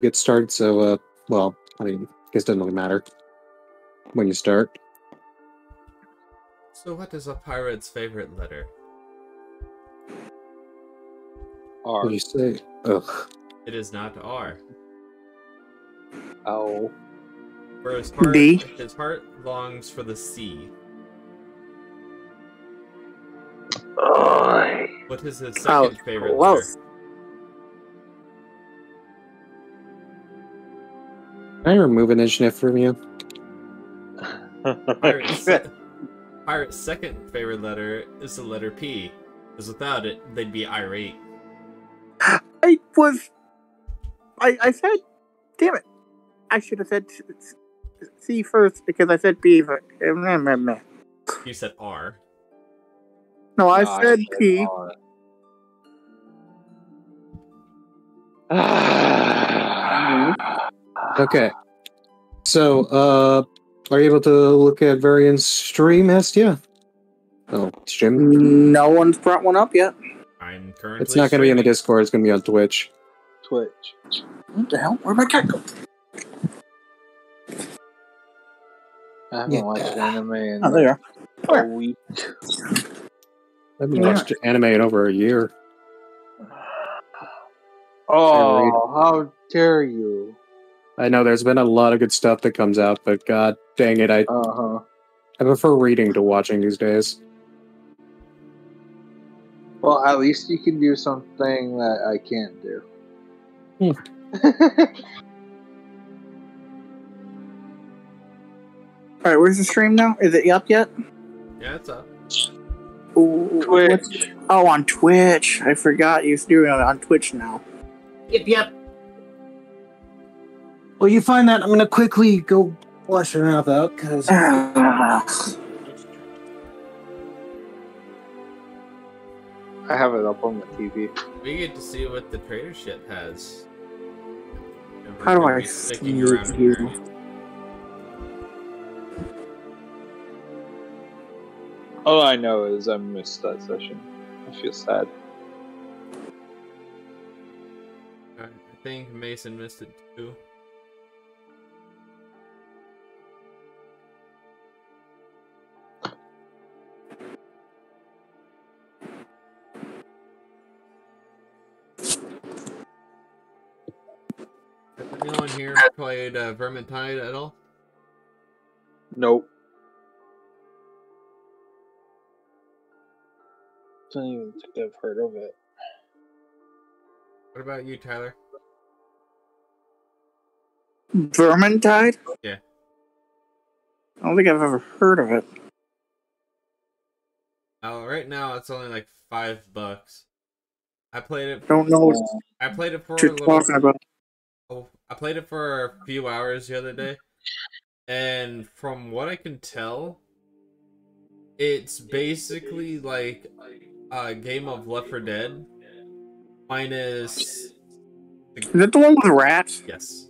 get started. So, well, I mean, I guess it doesn't really matter when you start. So what is a pirate's favorite letter? What R. do you say? Ugh. It is not R. O. For his heart longs for the sea. Oy. What is his second favorite close. letter? Can I remove initiative from you? Pirate's second favorite letter is the letter P, because without it, they'd be irate. I said, damn it. I should have said C first because I said P. You said R. No, I said P. Okay. So, are you able to look at Varian's stream, Hestia? Oh, stream? No one's brought one up yet. I'm currently It's not going to be in the streaming. Discord. It's going to be on Twitch. Twitch. What the hell? Where'd my cat go? I haven't watched anime in Oh, there you are. a week. I haven't watched anime in over a year. Oh, how dare you! I know there's been a lot of good stuff that comes out, but god dang it, I prefer reading to watching these days. Well, at least you can do something that I can't do. Alright, where's the stream now? Is it up yet? Yeah, it's up. Ooh, Twitch. Oh, on Twitch. I forgot you're doing it on Twitch now. Yep. Well, you find that I'm going to quickly go wash your mouth out, because... I have it up on the TV. We get to see what the trader ship has. And we're How do gonna I be sticking sneak around you? here. All I know is I missed that session. I feel sad. I think Mason missed it too. Has anyone here played Vermintide at all? Nope. Don't even think I've heard of it. What about you, Tyler? Vermintide? Yeah. I don't think I've ever heard of it. Right now it's only like $5. I played it. Don't know what I played it for a you're little. talking about. I played it for a few hours the other day, and from what I can tell, it's basically like a game of Left 4 Dead minus. Is that the one with the rats? Yes.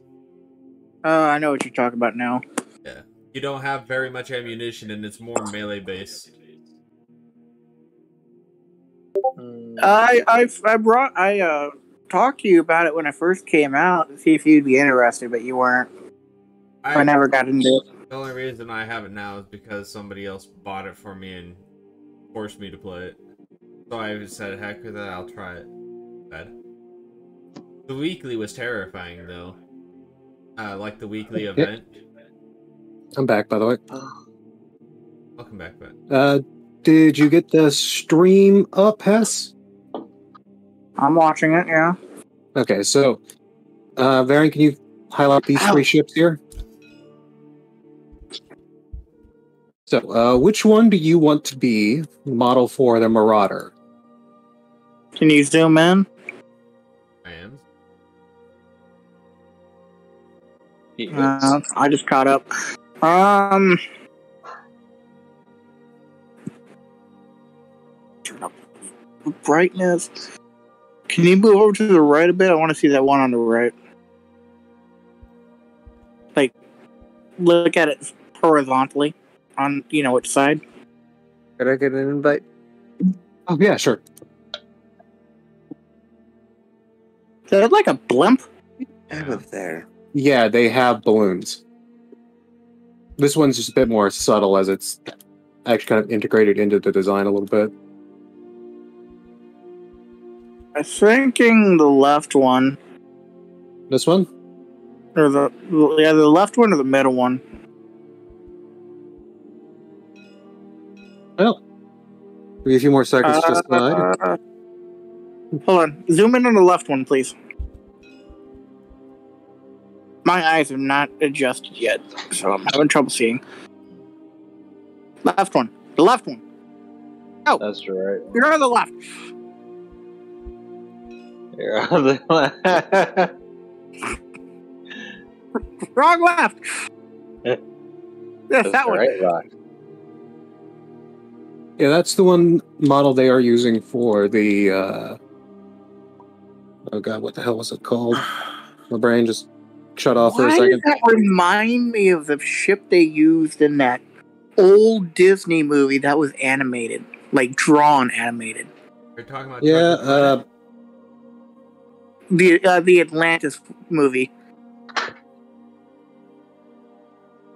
I know what you're talking about now. Yeah. You don't have very much ammunition, and it's more melee based. I talked to you about it when I first came out to see if you'd be interested, but you weren't. I never got into it. The only reason I have it now is because somebody else bought it for me and forced me to play it. So I said, heck with that, I'll try it. Bad. The weekly was terrifying, though. Like the weekly event. I'm back, by the way. Welcome back, Ben. Did you get the stream up, Hess? I'm watching it, yeah. Okay, so, Varian, can you highlight these three ships here? So, which one do you want to be model for the Marauder? Can you zoom in? I am. I just caught up. Turn up brightness. Can you move over to the right a bit? I want to see that one on the right. Like, look at it horizontally on, which side. Could I get an invite? Oh, yeah, sure. Is that like a blimp? Out of there. Yeah, they have balloons. This one's just a bit more subtle as it's actually kind of integrated into the design a little bit. I'm thinking the left one. This one? Or the left one or the middle one. Well, give me a few more seconds to decide. Hold on. Zoom in on the left one, please. My eyes have not adjusted yet, so I'm having trouble seeing. Left one. The left one. Oh, That's right. you're on the left. You're on the left. Wrong left. Yes, That's that one. right, left. Yeah, that's the one model they are using for the... oh god, what the hell was it called? My brain just shut off for a Why second. does that remind me of the ship they used in that old Disney movie that was animated? Like, drawn animated. We're talking about Yeah, The Atlantis movie. I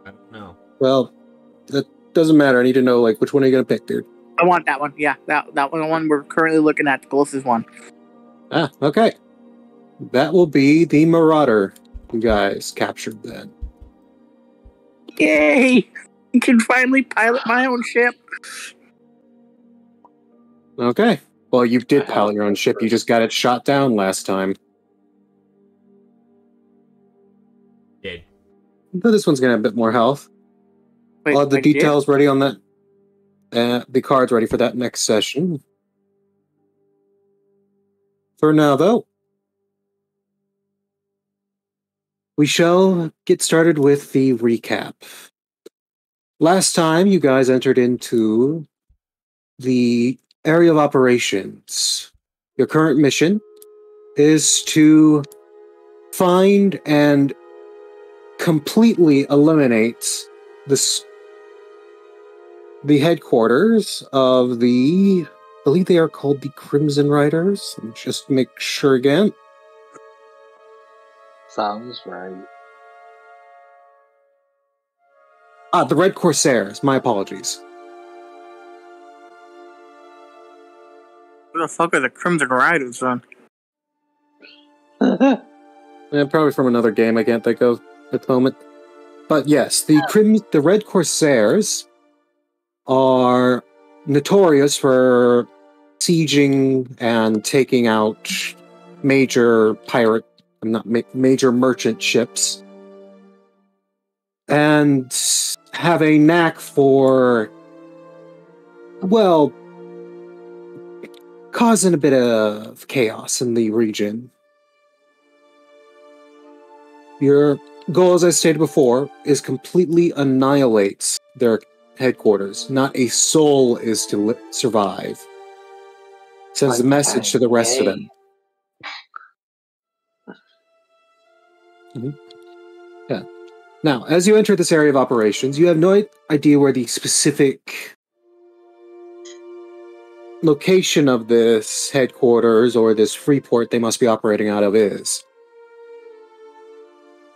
don't know. well, that doesn't matter. I need to know, like, which one are you going to pick, dude? I want that one. Yeah, that one, the one we're currently looking at, the closest one. Ah, okay. That will be the Marauder you guys captured then. Yay! I can finally pilot my own ship. Okay. Well, you did pilot your own ship. You just got it shot down last time. Did. But this one's going to have a bit more health. Wait, I'll have the I did? details ready on that. The cards ready for that next session. For now, though, we shall get started with the recap. Last time, you guys entered into the area of operations. Your current mission is to find and completely eliminate the headquarters of I believe they are called the Crimson Riders. Let me just make sure again. Sounds right. The Red Corsairs. My apologies. Who the fuck are the Crimson Riders, son? Yeah, probably from another game I can't think of at the moment. But yes, the Red Corsairs are notorious for sieging and taking out major major merchant ships, and have a knack for, well, causing a bit of chaos in the region. Your goal, as I stated before, is completely annihilate their headquarters. Not a soul is to survive. Sends a message to the rest of them. Yeah. Now, as you enter this area of operations, you have no idea where the specific location of this headquarters or this free port they must be operating out of is.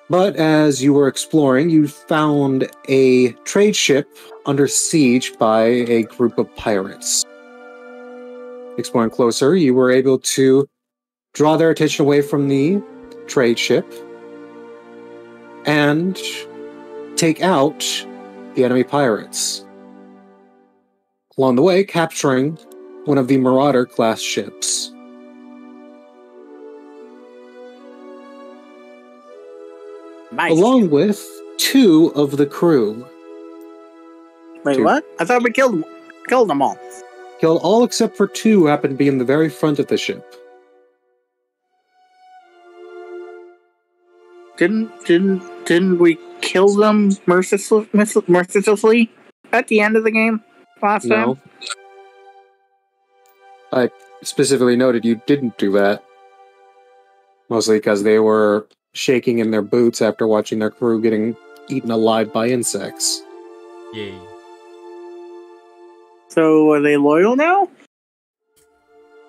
But as you were exploring, you found a trade ship under siege by a group of pirates. Exploring closer, you were able to draw their attention away from the trade ship and take out the enemy pirates. Along the way, capturing one of the Marauder class ships. Nice. Along with 2 of the crew. Wait, 2. what? I thought we killed them all. Killed all except for 2 who happened to be in the very front of the ship. Didn't we kill them mercilessly at the end of the game last time? No. I specifically noted you didn't do that. Mostly because they were shaking in their boots after watching their crew getting eaten alive by insects. Yay. So are they loyal now?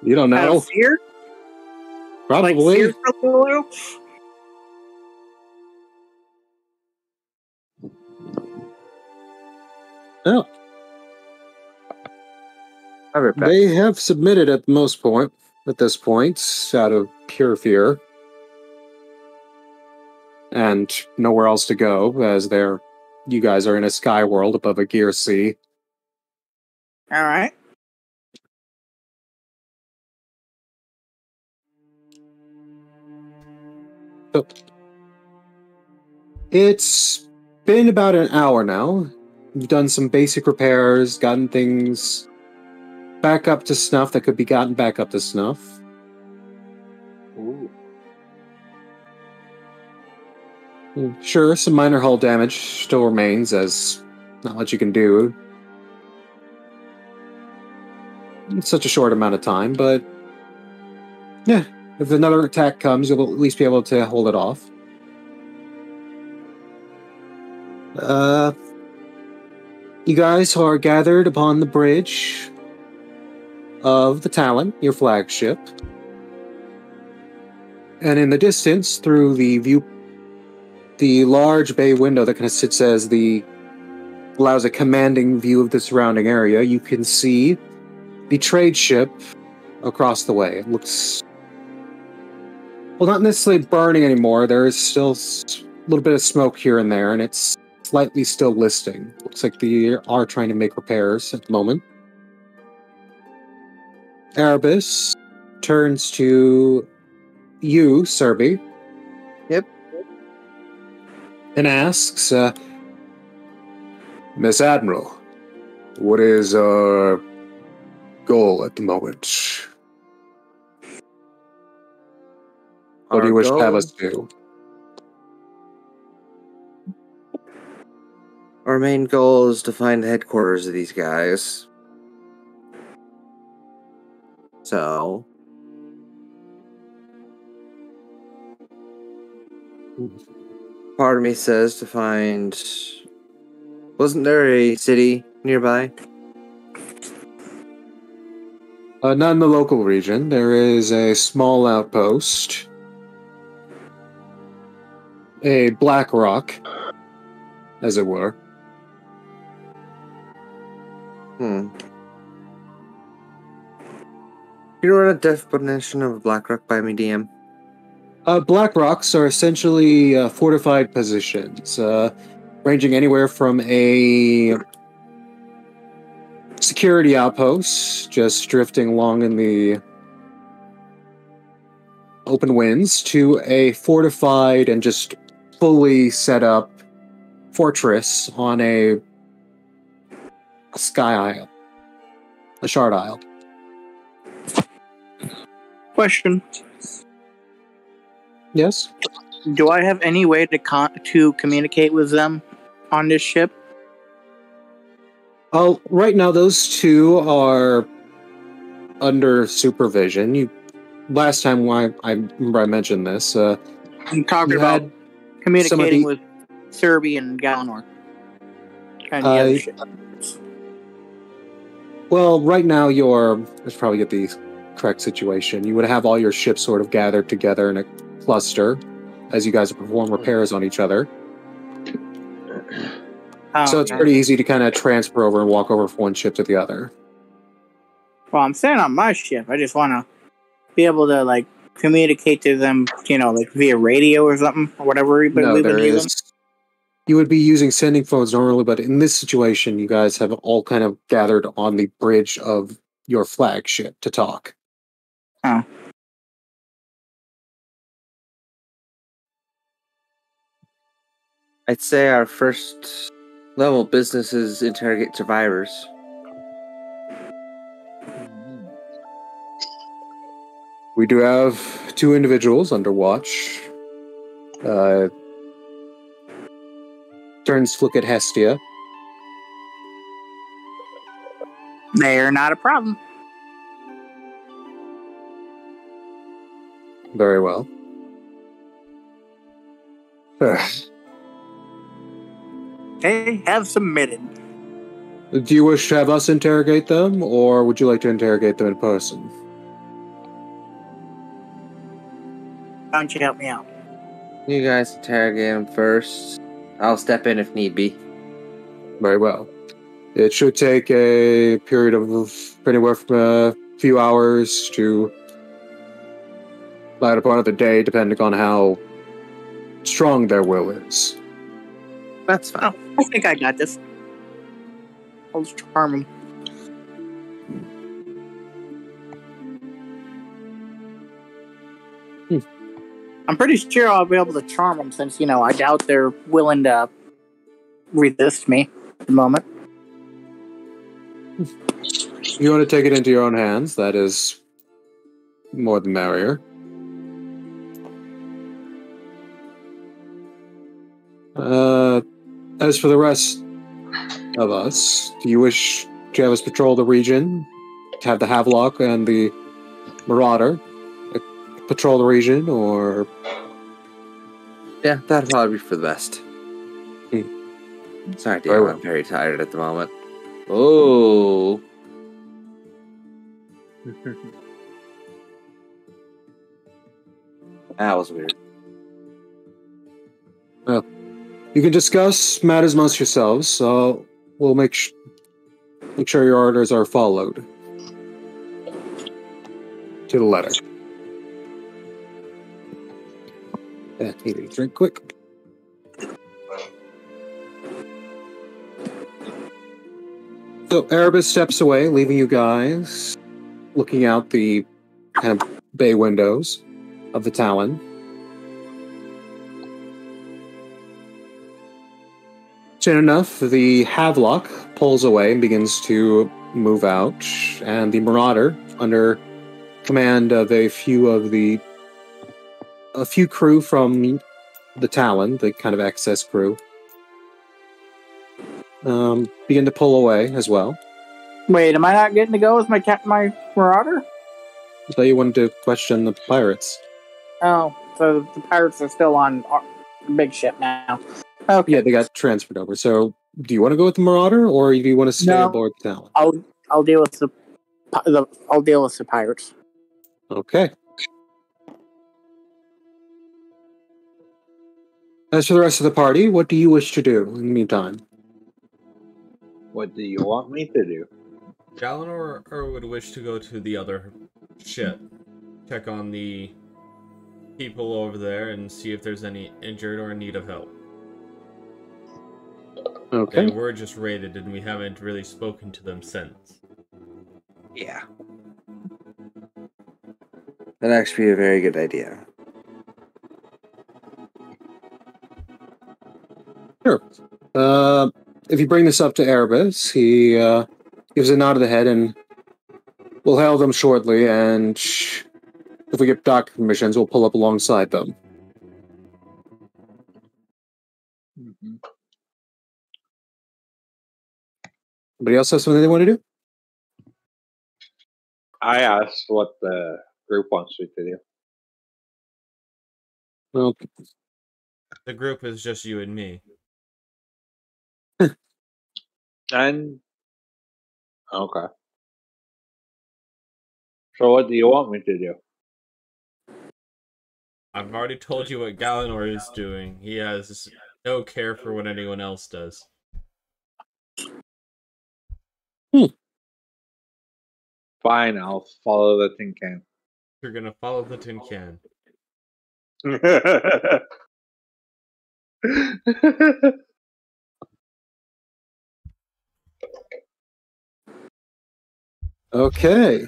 You don't Out know. of fear? Probably. Like fear for loyal? Oh, I'll be back. they have submitted at this point, out of pure fear. And nowhere else to go, as you guys are in a sky world above a gear sea. All right. So, it's been about an hour now. You've done some basic repairs, gotten things back up to snuff that could be gotten back up to snuff. Ooh. Sure, some minor hull damage still remains, as not much you can do in such a short amount of time, but yeah, if another attack comes, you'll at least be able to hold it off. You guys are gathered upon the bridge of the Talon, your flagship. And in the distance, through the large bay window that kind of sits as allows a commanding view of the surrounding area, you can see the trade ship across the way. It looks, well, not necessarily burning anymore. There is still a little bit of smoke here and there, and it's slightly still listing. Looks like they are trying to make repairs at the moment. Erebus turns to you, Serby. Yep. And asks, Miss Admiral, what is our goal at the moment? What do you wish to have us do? Our main goal is to find the headquarters of these guys. So... part of me says to find... Wasn't there a city nearby? Not in the local region. There is a small outpost. A black rock, as it were. You run a definition of Black Rock by me, DM? Black rocks are essentially fortified positions, ranging anywhere from a security outpost, just drifting along in the open winds, to a fortified and just fully set up fortress on a sky isle, a shard isle. Question. Yes? Do I have any way to communicate with them on this ship? Right now, those two are under supervision. Last time I remember I mentioned this. I'm talking about communicating with Serby and Galanor. And the other ship. Well, right now let's probably get the correct situation. You would have all your ships sort of gathered together in a cluster as you guys perform repairs on each other. So it's pretty easy to kind of transfer over and walk over from one ship to the other. Well, I'm staying on my ship. I just want to be able to, communicate to them, via radio or something, or whatever we've been using. You would be using sending phones normally, but in this situation, you guys have all kind of gathered on the bridge of your flagship to talk. Oh. I'd say our first level of business is interrogate survivors. We do have 2 individuals under watch. Turns to look at Hestia. They're not a problem. Very well. They have submitted. Do you wish to have us interrogate them, or would you like to interrogate them in person? Why don't you help me out? You guys interrogate them first, I'll step in if need be. Very well. It should take a period of anywhere from a few hours to latter part of the day, depending on how strong their will is. That's fine. Oh, I think I got this. I'll just charm him. I'm pretty sure I'll be able to charm them since, I doubt they're willing to resist me at the moment. If you want to take it into your own hands, that is more than merrier. As for the rest of us, do you wish to have us patrol the region? To have the Havelock and the Marauder patrol the region, or... Yeah, that'd probably be for the best. Sorry, dear, I'm very tired at the moment. Oh. That was weird. Well, you can discuss matters amongst yourselves, so we'll make sure your orders are followed. To the letter. Yeah, need a drink quick. So Erebus steps away, leaving you guys looking out the kind of bay windows of the Talon. Soon enough, the Havelock pulls away and begins to move out, and the Marauder, under command of a few crew from the Talon, the kind of excess crew, begin to pull away as well. Wait, am I not getting to go with my Marauder? So you wanted to question the pirates. Oh, so the pirates are still on the big ship now. Okay. Yeah, they got transferred over. So, do you want to go with the Marauder, or do you want to stay aboard the Talon? I'll deal with the pirates. Okay. As for the rest of the party, what do you wish to do in the meantime? What do you want me to do? Galanor would wish to go to the other ship, check on the people over there, and see if there's any injured or in need of help. Okay. They were just raided, and we haven't really spoken to them since. Yeah. That'd actually be a very good idea. Sure. If you bring this up to Erebus, he gives a nod of the head, and we'll hail them shortly, and if we get dock permissions, we'll pull up alongside them. Mm-hmm. Anybody else have something they want to do? I asked what the group wants me to do. Well, The group is just you and me. And okay. So what do you want me to do? I've already told you what Galanor is doing. He has no care for what anyone else does. Fine, I'll follow the tin can. You're gonna follow the tin can. okay.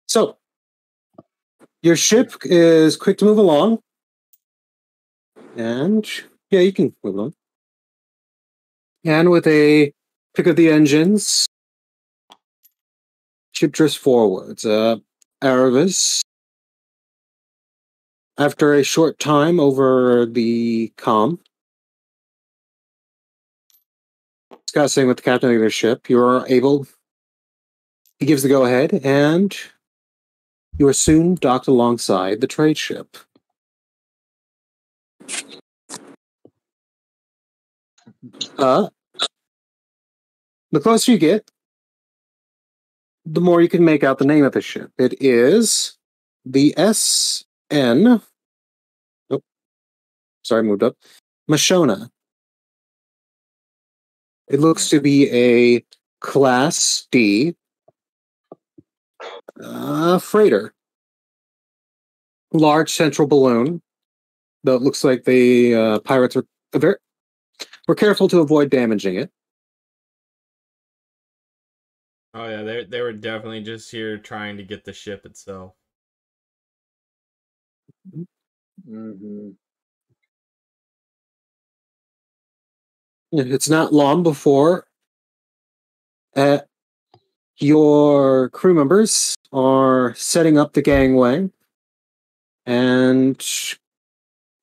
So, your ship is quick to move along. And, yeah, you can move along. And with a pick of the engines, ship drifts forwards. Erebus, after a short time over the comm, discussing with the captain of their ship, you are able... He gives the go-ahead, and you are soon docked alongside the trade ship. The closer you get, the more you can make out the name of the ship. It is the SN... Nope. Sorry, moved up. Mashona. It looks to be a Class D freighter. Large central balloon. Though it looks like the pirates were careful to avoid damaging it. Oh yeah, they were definitely just here trying to get the ship itself. Mm-hmm. It's not long before your crew members are setting up the gangway and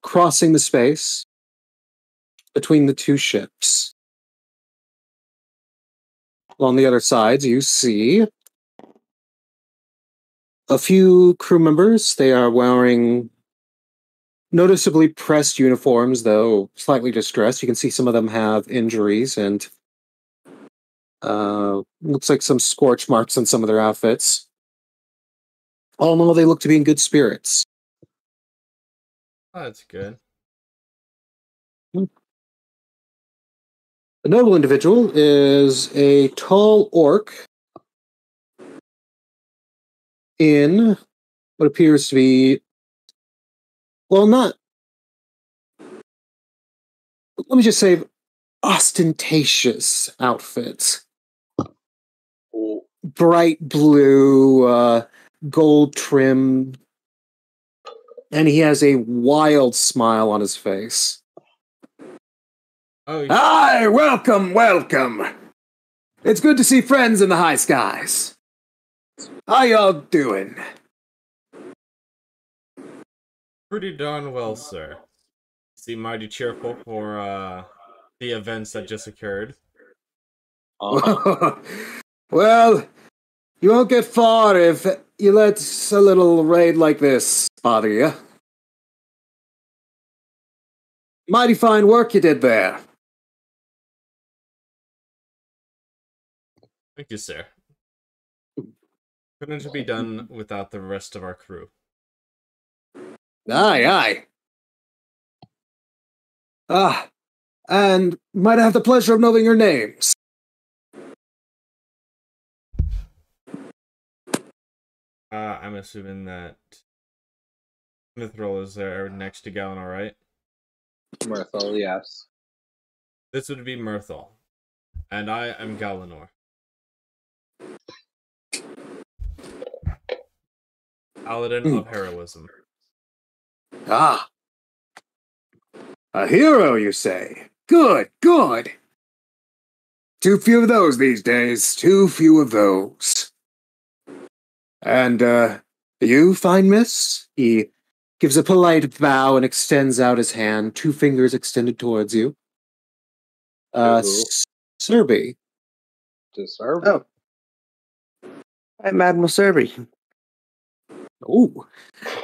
crossing the space between the two ships. On the other sides, you see a few crew members. They are wearing noticeably pressed uniforms, though slightly distressed. You can see some of them have injuries and looks like some scorch marks on some of their outfits. All in all, they look to be in good spirits. Oh, that's good. The noble individual is a tall orc in what appears to be, well, not, let me just say, ostentatious outfits. Bright blue, gold trim, and he has a wild smile on his face. Oh, Hi, welcome, welcome. It's good to see friends in the high skies. How y'all doing? pretty darn well, sir. Seem mighty cheerful for the events that just occurred. Well, you won't get far if you let a little raid like this bother you. Mighty fine work you did there. Thank you, sir. Couldn't be done without the rest of our crew. Aye, aye. And might I have the pleasure of knowing your names? I'm assuming that Mithril is there next to Galenor, right? Mirthal, yes. This would be Mirthal. And I am Galenor. Paladin of heroism. Ah. A hero, you say? Good, good. Too few of those these days. Too few of those. And, you, fine miss? He gives a polite bow and extends out his hand, 2 fingers extended towards you. Serby. Deserve. Oh. I'm Admiral Serby. Oh,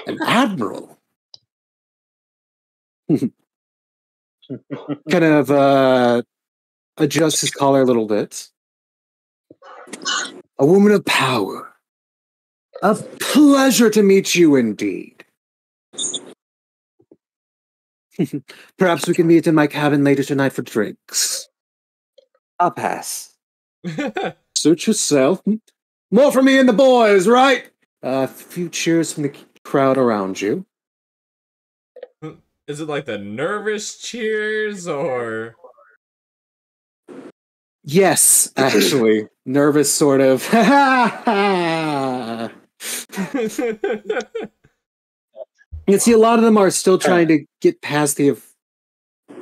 an admiral. Kind of adjusts his collar a little bit. A woman of power. A pleasure to meet you indeed. Perhaps we can meet in my cabin later tonight for drinks. I'll pass. Suit yourself. More for me and the boys, right? A few cheers from the crowd around you. Is it like the nervous cheers, or...? Yes, actually. Nervous, sort of. You can see a lot of them are still trying to get past the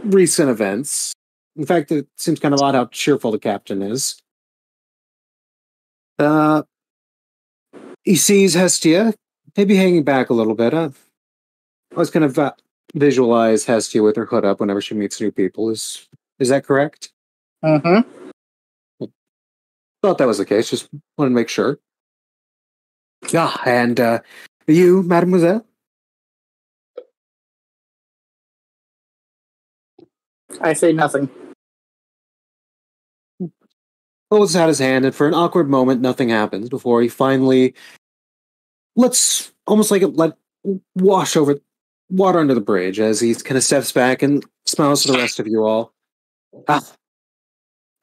recent events. In fact, it seems kind of odd how cheerful the captain is. He sees Hestia, maybe hanging back a little bit. I was kind of visualize Hestia with her hood up whenever she meets new people. Is that correct? Mm-hmm. Thought that was the case. Just wanted to make sure. Ah, and you, mademoiselle? I say nothing. Holds out his hand, and for an awkward moment, nothing happens before he finally lets almost like it let wash over water under the bridge as he kind of steps back and smiles to the rest of you all. Ah,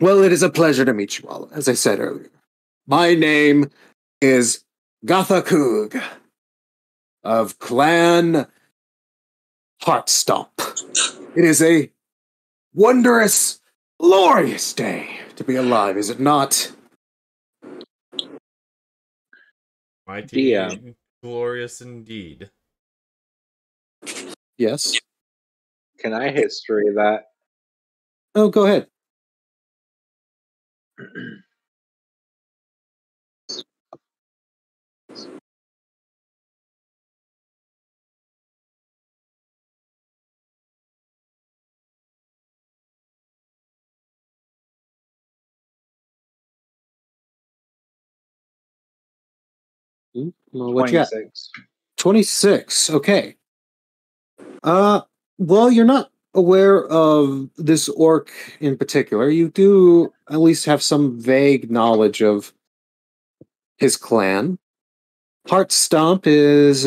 well, it is a pleasure to meet you all, as I said earlier. My name is Gathakug of Clan Heartstomp. It is a wondrous, glorious day to be alive, is it not? Mighty, Yeah. glorious indeed. Yes. Can I history that? Oh, go ahead. Well, what you got? 26. 26. Okay. Well, you're not aware of this orc in particular. You do at least have some vague knowledge of his clan. Heartstomp is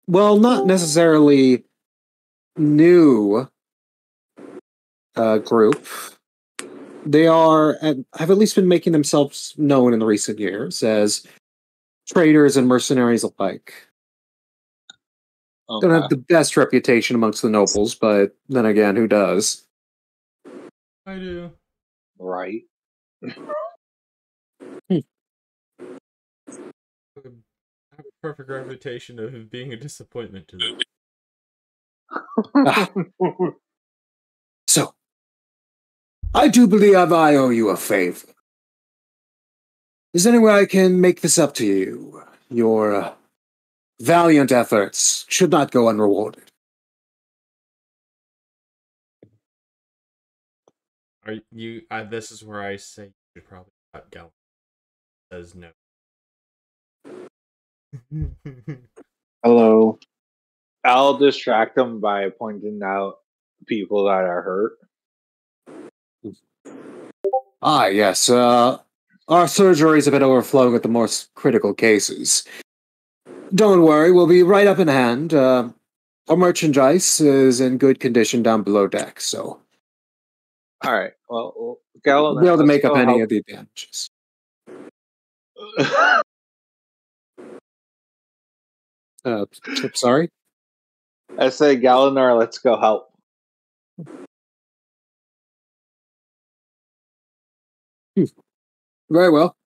not necessarily new group. They have at least been making themselves known in the recent years as traders and mercenaries alike. Don't have the best reputation amongst the nobles, but then again, who does? I do. Right. I have a perfect reputation of being a disappointment to them. So, I do believe I owe you a favor. Is there any way I can make this up to you? Your valiant efforts should not go unrewarded. Are you? This is where I say you should probably cut Gal. Says no. Hello. I'll distract them by pointing out people that are hurt. Ah, yes. Our surgeries have been overflowing with the most critical cases. Don't worry, we'll be right up in hand. Our merchandise is in good condition down below deck, so All right. Well, Galen, we'll be able to make up any of the damages. Sorry? I say, Galinar, let's go help. Very well.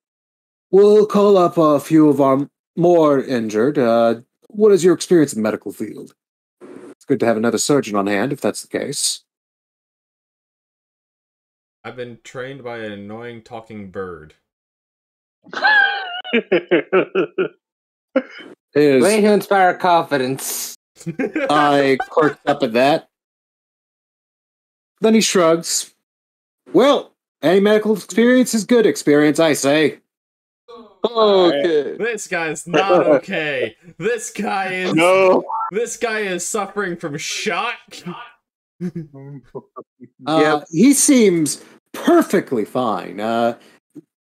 We'll call up a few of our more injured. What is your experience in the medical field? It's good to have another surgeon on hand, if that's the case. I've been trained by an annoying talking bird. Way to inspire confidence. I quirked up at that. Then he shrugs. Well, any medical experience is good experience, I say. Okay. This guy's not okay. This guy is No. This guy is suffering from shock. He seems perfectly fine.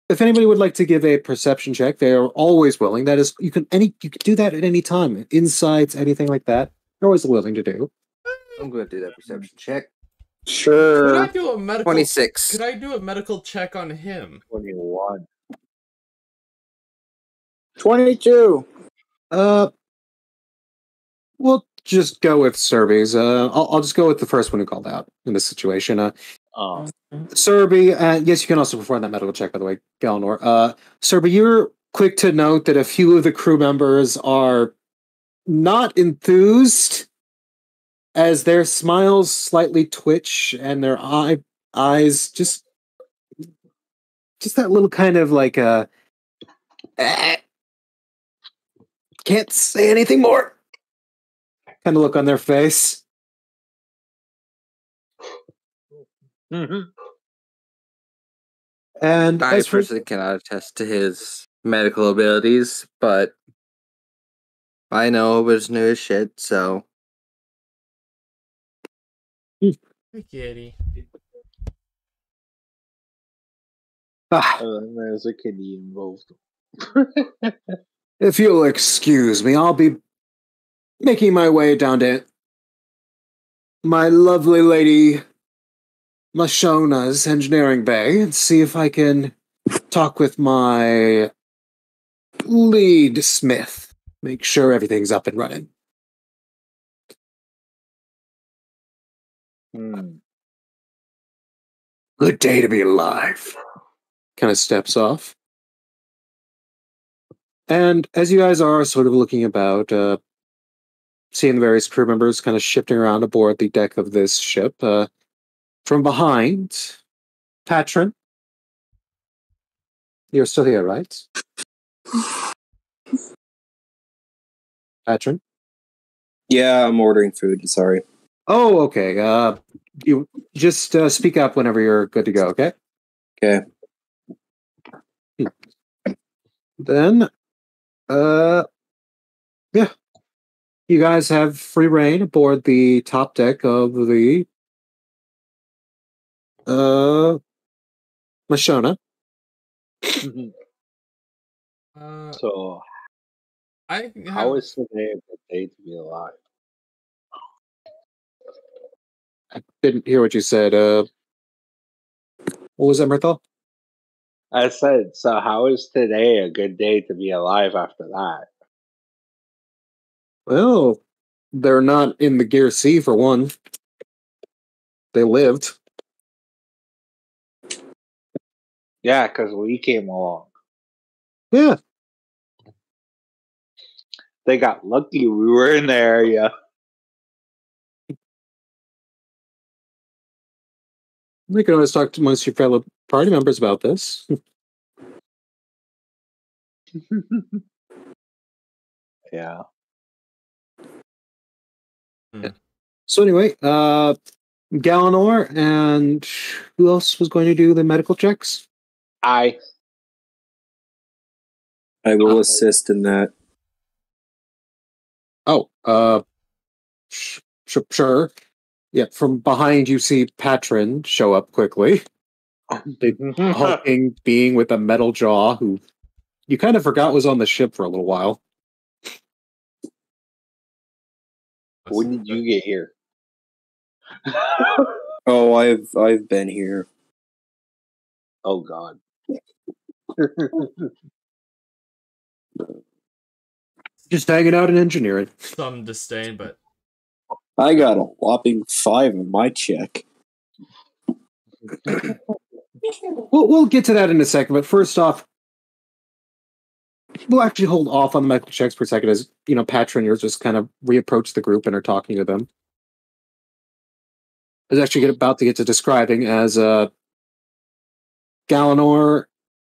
If anybody would like to give a perception check, they are always willing. That is, you can do that at any time. Insights, anything like that, they're always willing to do. I'm going to do that perception check. Sure. Could I do a medical 26. Could I do a medical check on him? 21. 22. We'll just go with Serby's. I'll just go with the first one who called out in this situation. Serby, yes, you can also perform that medical check, by the way, Galanor. Serby, you're quick to note that a few of the crew members are not enthused as their smiles slightly twitch and their eyes just that little kind of like can't say anything more kind of look on their face. Mm-hmm. And I as for personally cannot attest to his medical abilities, but I know it was new as shit, so. Hey, kitty. There's a kitty involved. if you'll excuse me, I'll be making my way down to my lovely lady Mashona's engineering bay and see if I can talk with my lead smith. Make sure everything's up and running. Good day to be alive. Kind of steps off. And as you guys are sort of looking about, seeing the various crew members kind of shifting around aboard the deck of this ship, from behind, Patron, you're still here, right? Patron? Yeah, I'm ordering food. Sorry. Oh, okay. You just speak up whenever you're good to go, okay? Okay. Then, yeah. You guys have free reign aboard the top deck of the Mashona. So, I how is today a good day to be alive? I didn't hear what you said. What was that, Myrtle? I said, so how is today a good day to be alive after that? Well, they're not in the Gear C for one. They lived. Yeah, because we came along. Yeah. They got lucky we were in the area. You can always talk to most of your fellow party members about this. Yeah. So anyway, Galanor and who else was going to do the medical checks? I will assist in that. Oh, sure. Yeah, from behind you see Patron show up quickly. The hulking being with a metal jaw who you kind of forgot was on the ship for a little while. When did you get here? Oh, I've been here. Oh God. Just hanging out in engineering. Some disdain, but I got a whopping 5 on my check. We'll get to that in a second, but first off, we'll actually hold off on the medical checks for a second as, Patron, you're just kind of reapproach the group and are talking to them. I was actually about to get to describing as Galanor,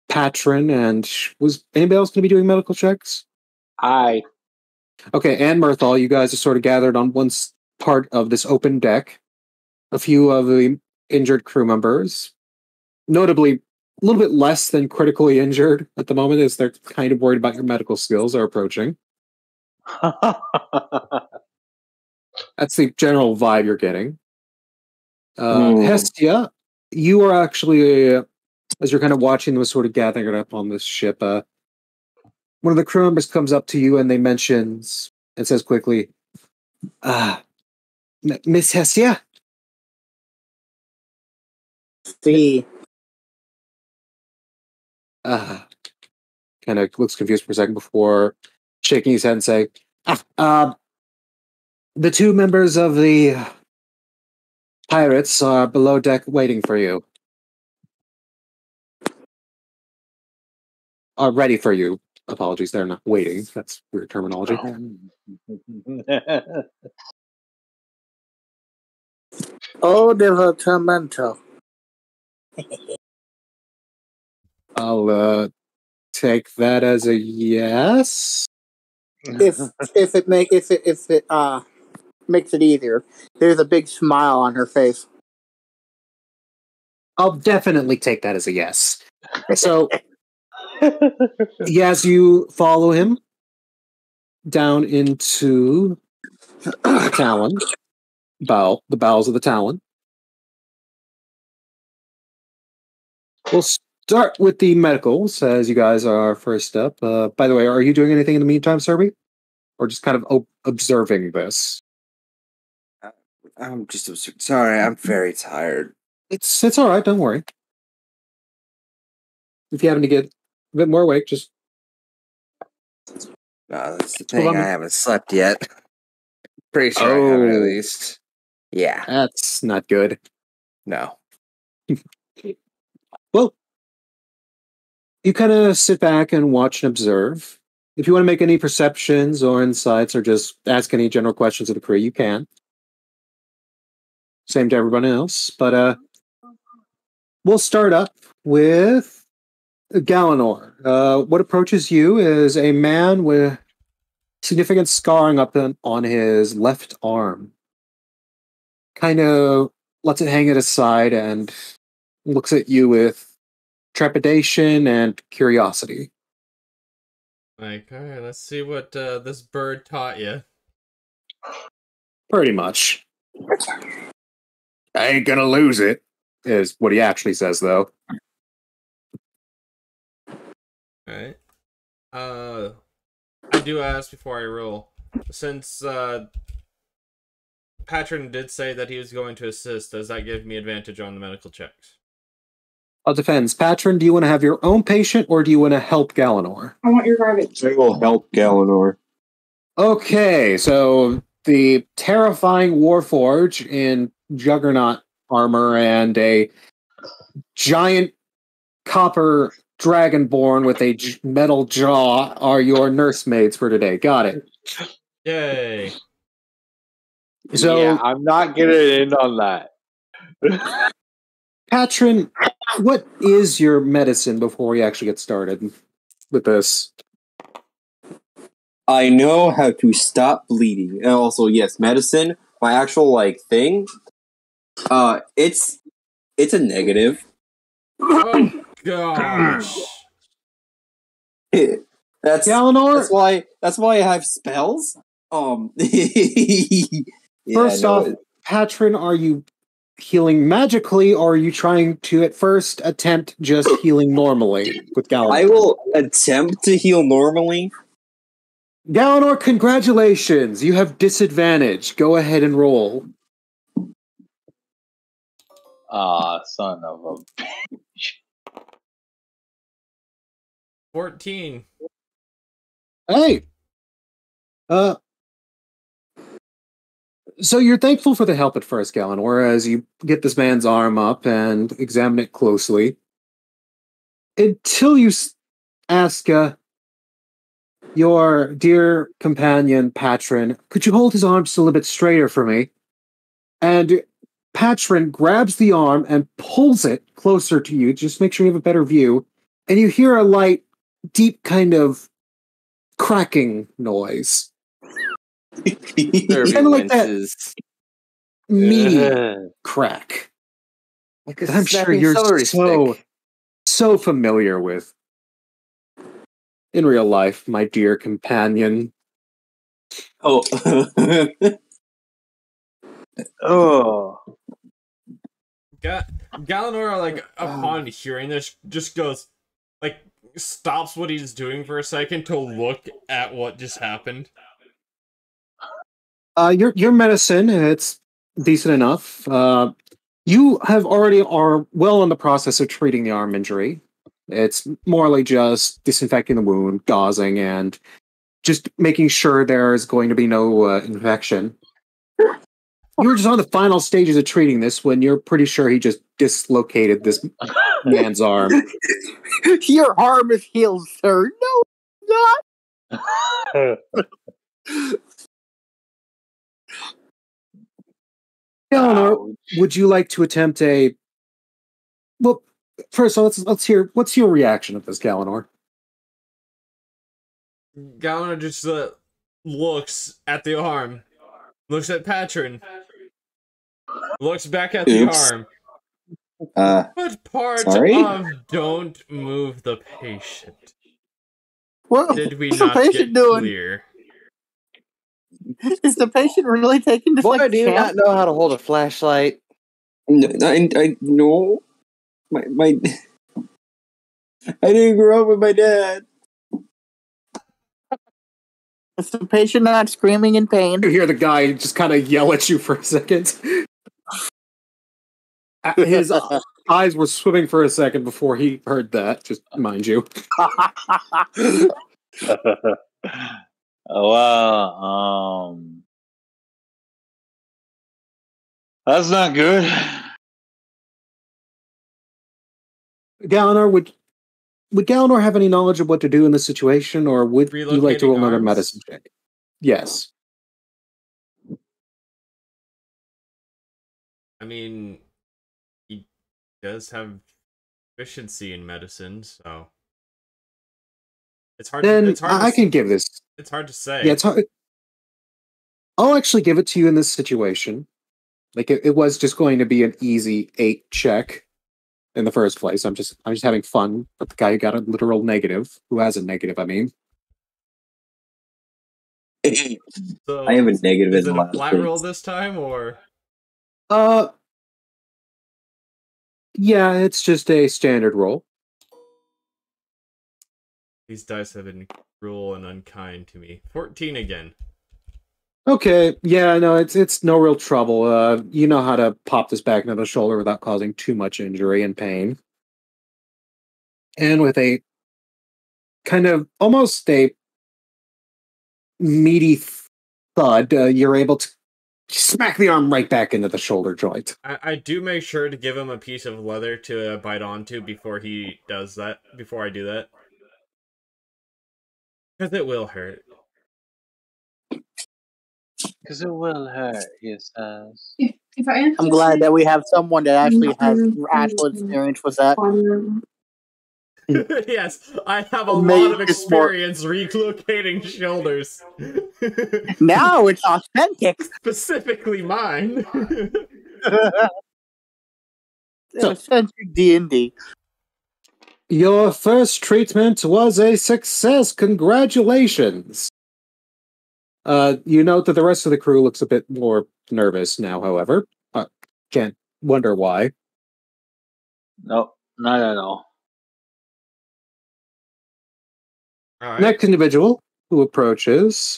Patron, and was anybody else going to be doing medical checks? I. Okay, and Myrthal, you guys are sort of gathered on one part of this open deck. A few of the injured crew members, notably a little bit less than critically injured at the moment, as they're kind of worried about your medical skills, are approaching. That's the general vibe you're getting. Hestia, you are actually, as you're kind of watching them sort of gathering it up on this ship, one of the crew members comes up to you and they mentions and says quickly, Miss Hestia? See. Kind of looks confused for a second before shaking his head and saying, the two members of the pirates are below deck waiting for you. Are ready for you. Apologies, they're not waiting. That's weird terminology. Oh, divertimento. I'll take that as a yes. If it makes it easier, there's a big smile on her face. I'll definitely take that as a yes. So, as you follow him down into the Talon, the bowels of the Talon, we'll start with the medicals, as you guys are first up. By the way, are you doing anything in the meantime, Serby? or just kind of observing this? I'm just sorry. I'm very tired. It's all right. Don't worry. If you happen to get a bit more awake, just No, that's the thing. I haven't slept yet. Pretty sure I haven't at least. Yeah. That's not good. No. Well, you kind of sit back and watch and observe. If you want to make any perceptions or insights or just ask any general questions of the crew, you can. Same to everyone else. But we'll start up with Galanor. What approaches you is a man with significant scarring up on his left arm. Kind of lets it hang at his side and looks at you with trepidation and curiosity. Like, all right, let's see what this bird taught you. Pretty much. I ain't gonna lose it, is what he actually says, though. Alright. I do ask before I roll. Since Patron did say that he was going to assist, does that give me advantage on the medical checks? It depends. Patron, do you want to have your own patient or do you want to help Galanor? I want your garbage. I will help Galanor. Okay, so the terrifying Warforge in Juggernaut armor and a giant copper dragonborn with a metal jaw are your nursemaids for today. Got it. Yay! So yeah, I'm not getting in on that. Patron, what is your medicine before we actually get started with this? I know how to stop bleeding. And also, yes, medicine, my actual, thing, it's a negative. Oh gosh! That's Galanor? That's why I have spells. First off, Patron, are you healing magically, or are you trying to at first attempt just healing normally with Galanor? I will attempt to heal normally. Galanor, congratulations! You have disadvantage. Go ahead and roll. Son of a bitch. 14. Hey! So you're thankful for the help at first, Galanor, as you get this man's arm up and examine it closely. Until you ask your dear companion, Patron, could you hold his arm still a bit straighter for me? And Patron grabs the arm and pulls it closer to you, just make sure you have a better view, and you hear a light, deep kind of cracking noise. Kind of like that meaty crack. Like a I'm sure you're so familiar with in real life, my dear companion. Oh. Oh. Galanor, upon hearing this, just goes, stops what he's doing for a second to look at what just happened. Your medicine, it's decent enough. You are well in the process of treating the arm injury. It's morely just disinfecting the wound, gauzing, and just making sure there's going to be no infection. You were just on the final stages of treating this when you're pretty sure he just dislocated this man's arm. Your arm is healed, sir. No, not. Galanor, would you like to attempt a... Well, first, let's hear... What's your reaction of this, Galanor? Galanor just looks at the arm, looks at Patron, looks back at the arm. What part of don't move the patient? What did we what's not the patient get doing? clear? Is the patient really taking this? Boy, do you not know how to hold a flashlight? No, I no. My I didn't grow up with my dad. Is the patient not screaming in pain? You hear the guy just kind of yell at you for a second. His eyes were swimming for a second before he heard that, just mind you. Well, that's not good. Galanor, would Galanor have any knowledge of what to do in this situation, or would you like to roll another medicine check? Yes. I mean, he does have efficiency in medicine, so it's hard. Then it's hard I can give this. It's hard to say. Yeah, it's hard. I'll actually give it to you in this situation. Like it was just going to be an easy 8 check in the first place. I'm just having fun with the guy who got a literal negative, who has a negative. I mean, So I have a negative is in it the a last flat bit. roll this time, or yeah, it's just a standard roll. these dice have been cruel and unkind to me? 14 again. Okay, yeah, no, it's no real trouble. You know how to pop this back into the shoulder without causing too much injury and pain. And with a kind of almost a meaty thud, you're able to smack the arm right back into the shoulder joint. I do make sure to give him a piece of leather to bite onto before he does that. Before I do that, because it will hurt. Because it will hurt, he says. If I I'm glad that we have someone that actually has actual experience with that. Yes, I have a Maybe lot of it's more- experience relocating shoulders. Now it's authentic. Specifically mine. Authentic D&D. Your first treatment was a success. Congratulations. You note that the rest of the crew looks a bit more nervous now, however. Can't wonder why. Nope, not at all. All right. Next individual who approaches,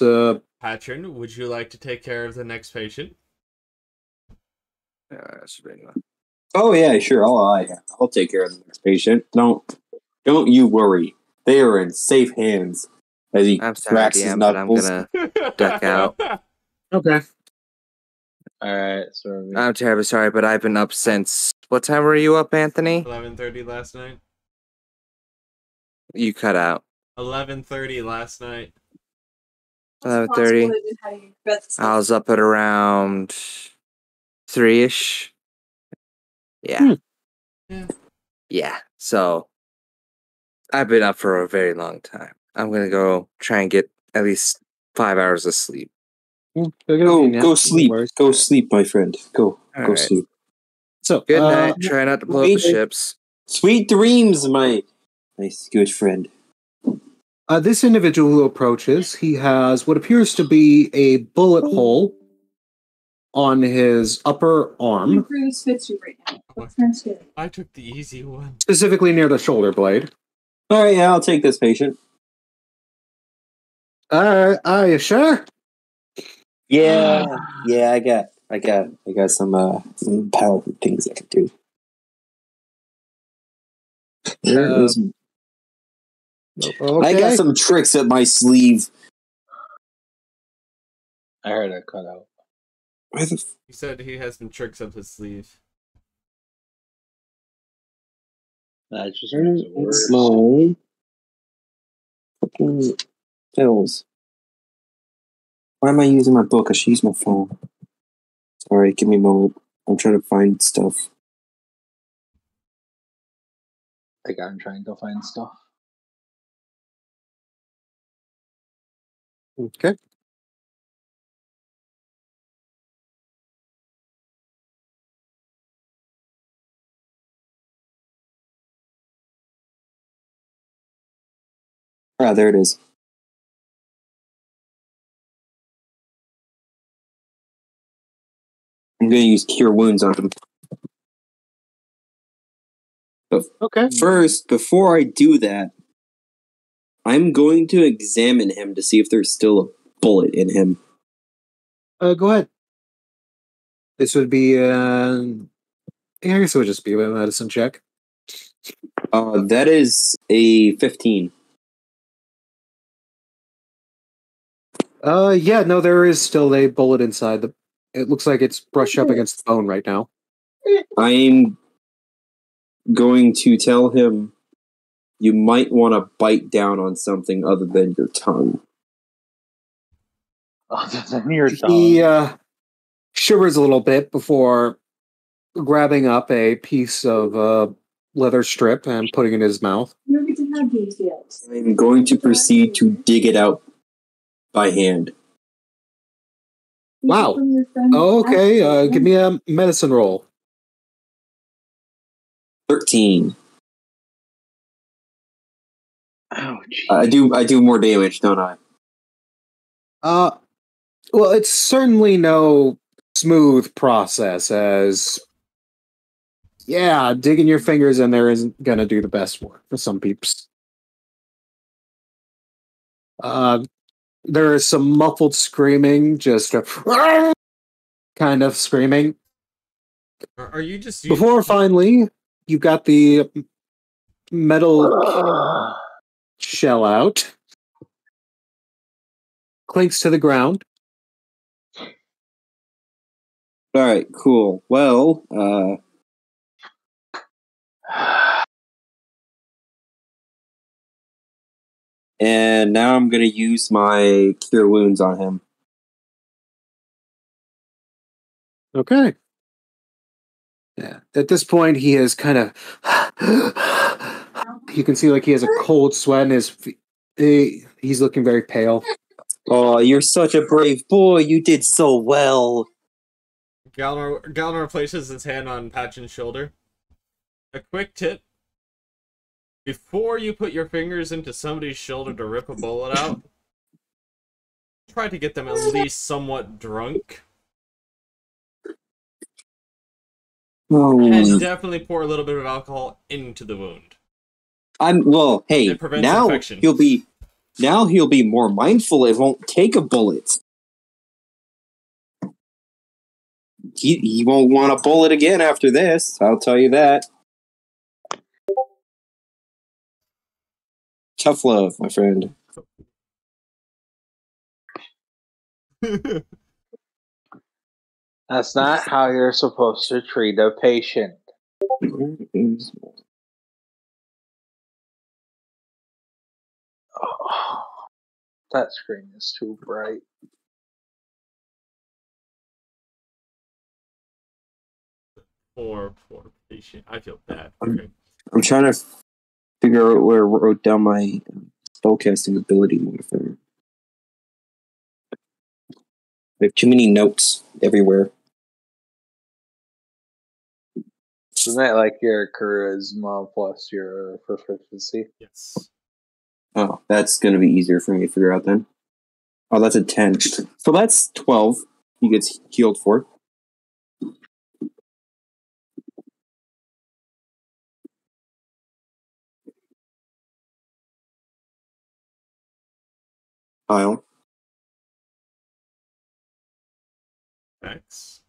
Patron, would you like to take care of the next patient? Oh yeah, sure. I'll take care of the next patient. Don't you worry. They are in safe hands. As he I'm sorry, cracks his DM, but I'm knuckles. gonna duck out. okay. Alright, so I'm terribly sorry, but I've been up since... What time were you up, Anthony? 11:30 last night. You cut out. 11:30 last night. 11:30. I was up at around 3-ish. Yeah. Yeah. So I've been up for a very long time. I'm gonna go try and get at least 5 hours of sleep. Go sleep. Go sleep, my friend. Go right. sleep. So, Good night. Try not to blow up the ships. Sweet dreams, my nice good friend. This individual who approaches, he has what appears to be a bullet hole on his upper arm, Bruce fits you right now. I took the easy one. specifically near the shoulder blade. All right, yeah, I'll take this patient. Are you sure? Yeah, I got some powerful things I can do. Okay. I got some tricks up my sleeve. I heard a cutout. Why the He said he has some tricks up his sleeve. That just makes it worse. my fucking pills? Why am I using my book? I should use my phone. Sorry, give me a moment. I'm trying to find stuff. Like I'm trying to find stuff. Okay. Ah, there it is. I'm going to use Cure Wounds on them. Okay. First, before I do that, I'm going to examine him to see if there's still bullet in him. Go ahead. This would be, I guess it would just be a medicine check. That is a 15. Yeah, no, there is still a bullet inside the. It looks like it's brushed up against the bone right now. I'm going to tell him you might want to bite down on something other than your tongue. Other than your tongue. He shivers a little bit before grabbing up a piece of leather strip and putting it in his mouth. You don't get to have these yet. I'm going to proceed to dig it out by hand. Wow. Oh, okay, give me a medicine roll. 13. Oh, geez. I do more damage, don't I? Well, it's certainly no smooth process, as yeah, digging your fingers in there isn't gonna do the best work for some peeps. There is some muffled screaming, just a kind of screaming. Are you just Before finally, you got the metal shell out. Clinks to the ground. Alright, cool. Well, and now I'm going to use my Cure Wounds on him. Okay. Yeah. At this point, he is kind of. You can see like he has a cold sweat in his. He's looking very pale. Oh, you're such a brave boy. You did so well. Galnor places his hand on Patchen's shoulder. A quick tip. Before you put your fingers into somebody's shoulder to rip a bullet out, try to get them at least somewhat drunk. And definitely pour a little bit of alcohol into the wound. Hey, It prevents now infection. he'll be more mindful. It won't take a bullet. He won't want a bullet again after this. I'll tell you that. Tough love, my friend. That's not how you're supposed to treat a patient. Oh, that screen is too bright. Poor patient. I feel bad. I'm trying to figure out where I wrote down my spellcasting ability modifier. I have too many notes everywhere. Isn't that like your charisma plus your proficiency? Yes. Oh, that's going to be easier for me to figure out then. Oh, that's a 10. So that's 12 he gets healed for. Kyle. Thanks.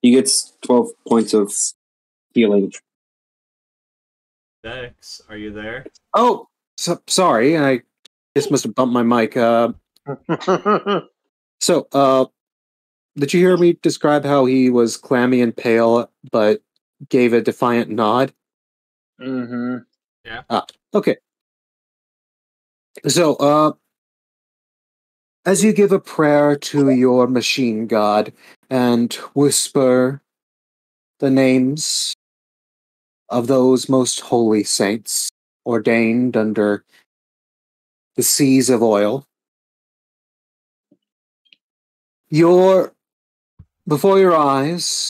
He gets 12 points of healing. Dex, are you there? Oh, sorry. I just must have bumped my mic. So, did you hear me describe how he was clammy and pale, but gave a defiant nod? Mm-hmm. Yeah. Okay. So, as you give a prayer to your machine god and whisper the names of those most holy saints ordained under the seas of oil, before your eyes,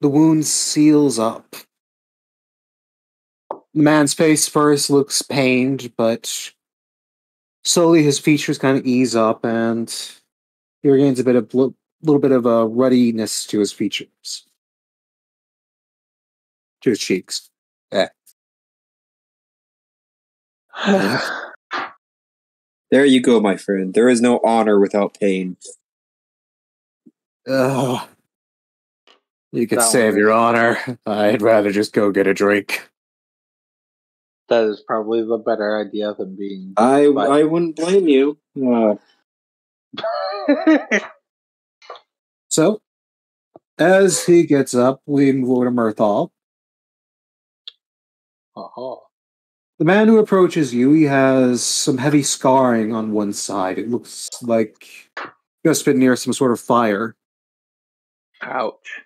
the wound seals up. The man's face first looks pained, but slowly his features kind of ease up, and he regains a little bit of a ruddiness to his features, to his cheeks. Yeah. There you go, my friend. There is no honor without pain. Ugh. You could That save one your is- honor. I'd rather just go get a drink. That is probably the better idea than being. I wouldn't blame you. So, as he gets up, we move over to Murthal. The man who approaches you, he has some heavy scarring on one side. It looks like just been near some sort of fire. Ouch.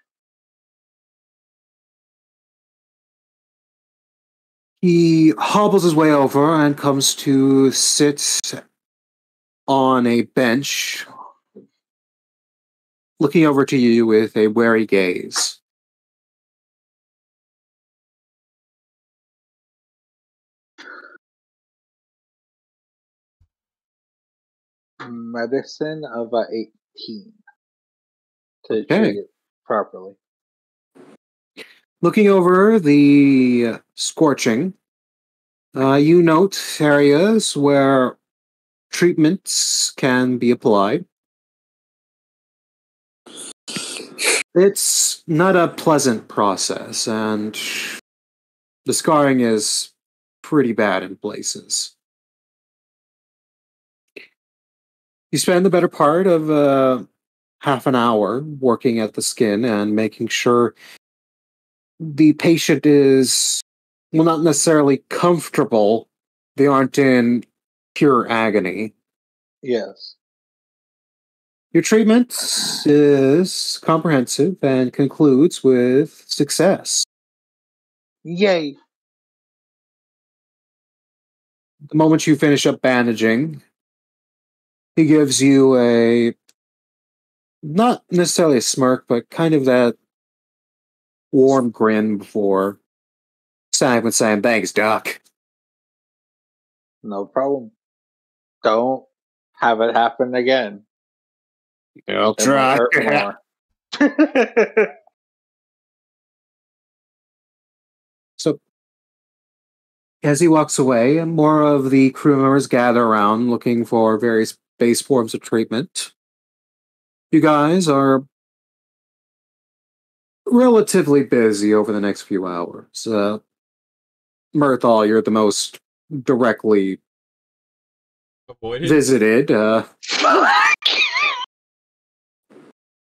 He hobbles his way over and comes to sit on a bench, looking over to you with a wary gaze. Medicine of a 18 to Okay. treat it properly. Looking over the scorching, you note areas where treatments can be applied. It's not a pleasant process, and the scarring is pretty bad in places. You spend the better part of half an hour working at the skin and making sure the patient is, well, not necessarily comfortable. They aren't in pure agony. Yes. Your treatment is comprehensive and concludes with success. Yay. The moment you finish up bandaging, he gives you a, not necessarily a smirk, but kind of that warm grin before saying, "Thanks, Doc." No problem. Don't have it happen again. I'll It might try. hurt more. So, as he walks away, more of the crew members gather around looking for various base forms of treatment. You guys are relatively busy over the next few hours. Murthal, you're the most directly Avoided. visited.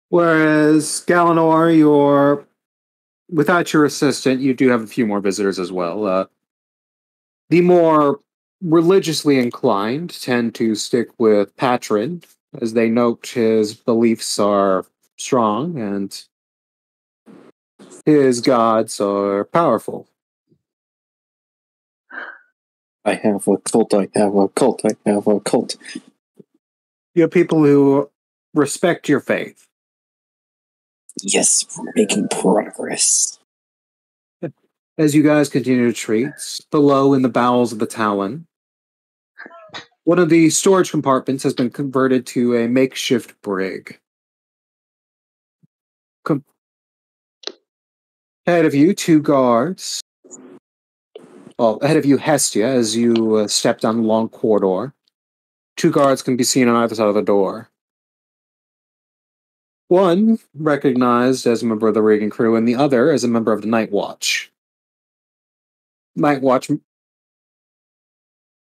Whereas Galanor, you're, without your assistant, you do have a few more visitors as well. The more religiously inclined tend to stick with Patron, as they note his beliefs are strong and his gods are powerful. I have a cult, I have a cult, I have a cult. You have people who respect your faith. Yes, we're making progress. As you guys continue to treat, below in the bowels of the Talon, one of the storage compartments has been converted to a makeshift brig. Ahead of you, two guards. Well, ahead of you, Hestia, as you step down the long corridor. Two guards can be seen on either side of the door. One recognized as a member of the rigging crew, and the other as a member of the Night Watch. Night Watch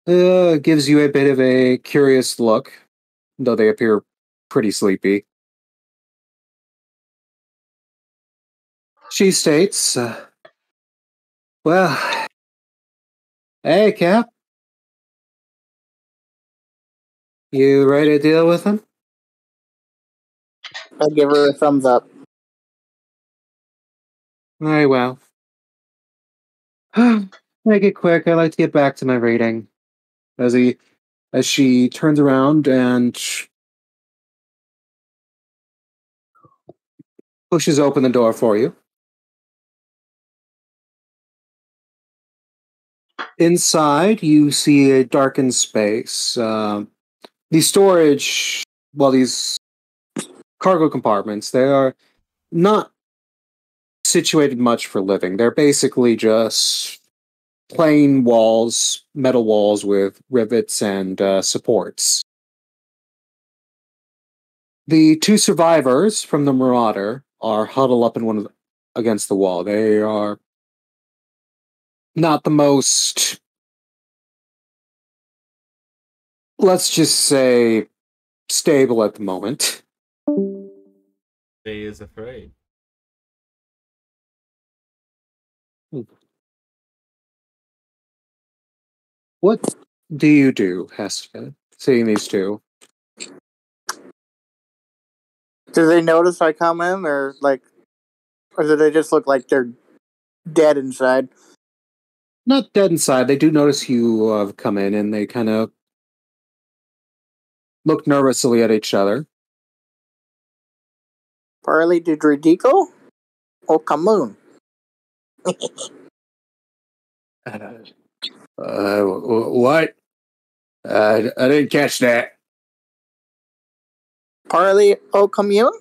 gives you a bit of a curious look, though they appear pretty sleepy. She states, well, hey, Cap. You ready to deal with him? I give her a thumbs up. Very well. Make it quick. I'd like to get back to my reading. As she turns around and pushes open the door for you. Inside, you see a darkened space. The storage, well, these cargo compartments, they are not situated much for living. They're basically just plain walls, metal walls with rivets and supports. The two survivors from the Marauder are huddled up in against the wall. They are not the most, let's just say, stable at the moment. They is afraid. What do you do, Hestia, seeing these two? Do they notice I come in, or do they just look like they're dead inside? Not dead inside. They do notice you have come in, and they kind of look nervously at each other. Parley de Dredico? Oh, come on. What? I didn't catch that. Parley au commune?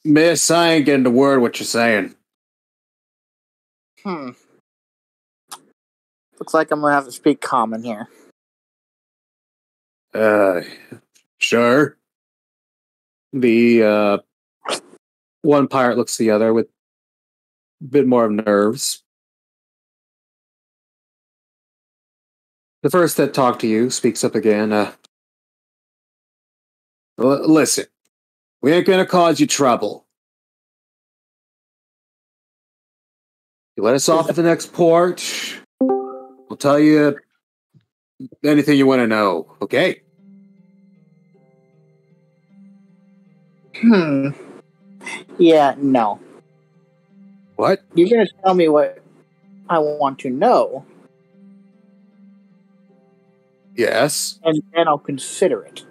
Miss, I ain't getting the word what you're saying. Looks like I'm gonna have to speak common here. Sure. The one pirate looks at the other with a bit more of nerves. The first that talked to you speaks up again. Listen, we ain't gonna cause you trouble. You let us off at the next port. We'll tell you anything you want to know, okay? Yeah, no. What? You're gonna tell me what I want to know. Yes. And then I'll consider it.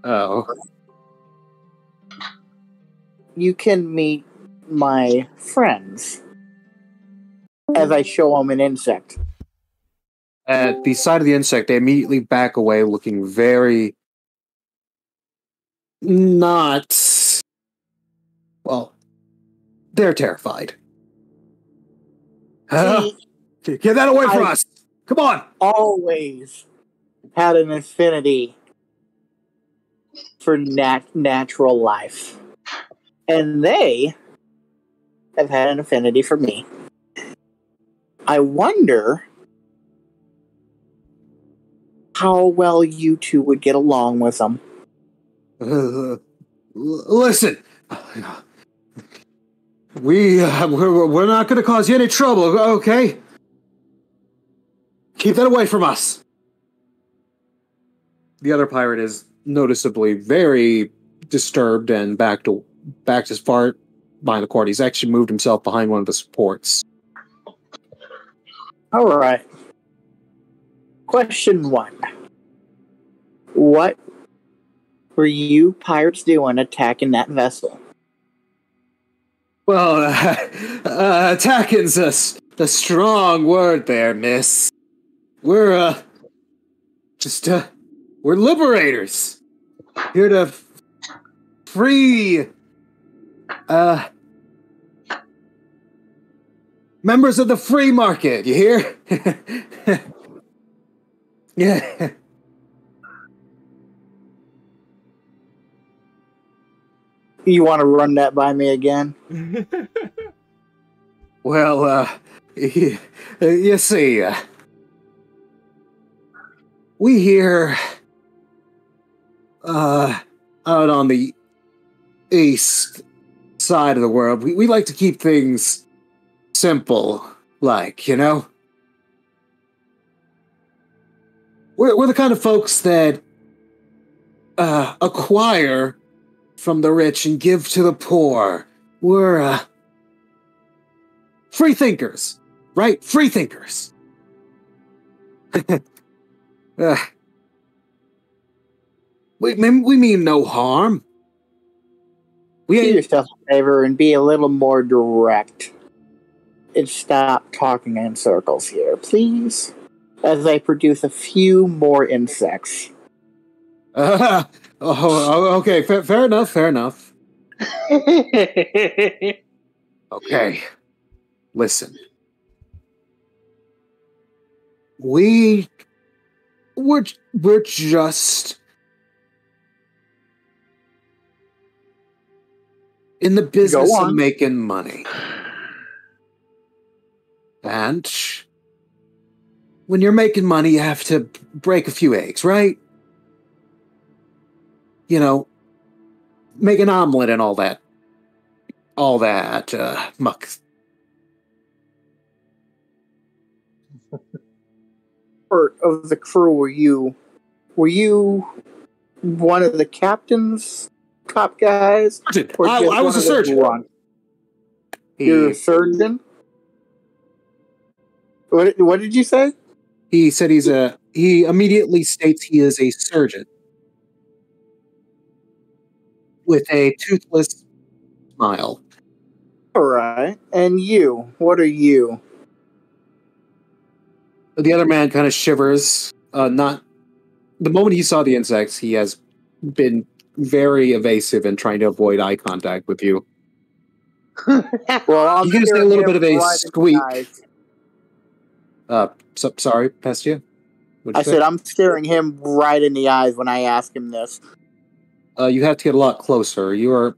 Oh. You can meet my friends as I show them an insect. At the sight of the insect, they immediately back away, looking very not... Well, they're terrified. Get that away from us! Come on! Always had an affinity for natural life. And they have had an affinity for me. I wonder how well you two would get along with them. Listen, we're not going to cause you any trouble, okay? Keep that away from us. The other pirate is noticeably very disturbed and backed as far behind the court. He's actually moved himself behind one of the supports. All right. Question 1. What were you pirates doing attacking that vessel? Well, attacking's the strong word there, miss. We're liberators. Here to free, members of the free market, you hear? Yeah. You want to run that by me again? Well, you see, we here, out on the east side of the world, we like to keep things simple, like, you know? We're the kind of folks that acquire from the rich and give to the poor. We're free thinkers, right? Free thinkers. We mean no harm. Do yourself a favor and be a little more direct. And stop talking in circles here, please. As I produce a few more insects. Okay, fair enough. Okay. Listen. We're just in the business of making money. And when you're making money, you have to break a few eggs, right? You know, make an omelet and all that muck. Part of the crew, were you one of the captain's top guys? I was a surgeon. You're a surgeon? What did you say? He said he immediately states he is a surgeon. With a toothless smile. Alright. And you? What are you? The other man kind of shivers. The moment he saw the insects, he has been very evasive in trying to avoid eye contact with you. Well, you can say a little bit of a squeak. Sorry, Pestia? I said I'm staring him right in the eyes when I ask him this. You have to get a lot closer. You were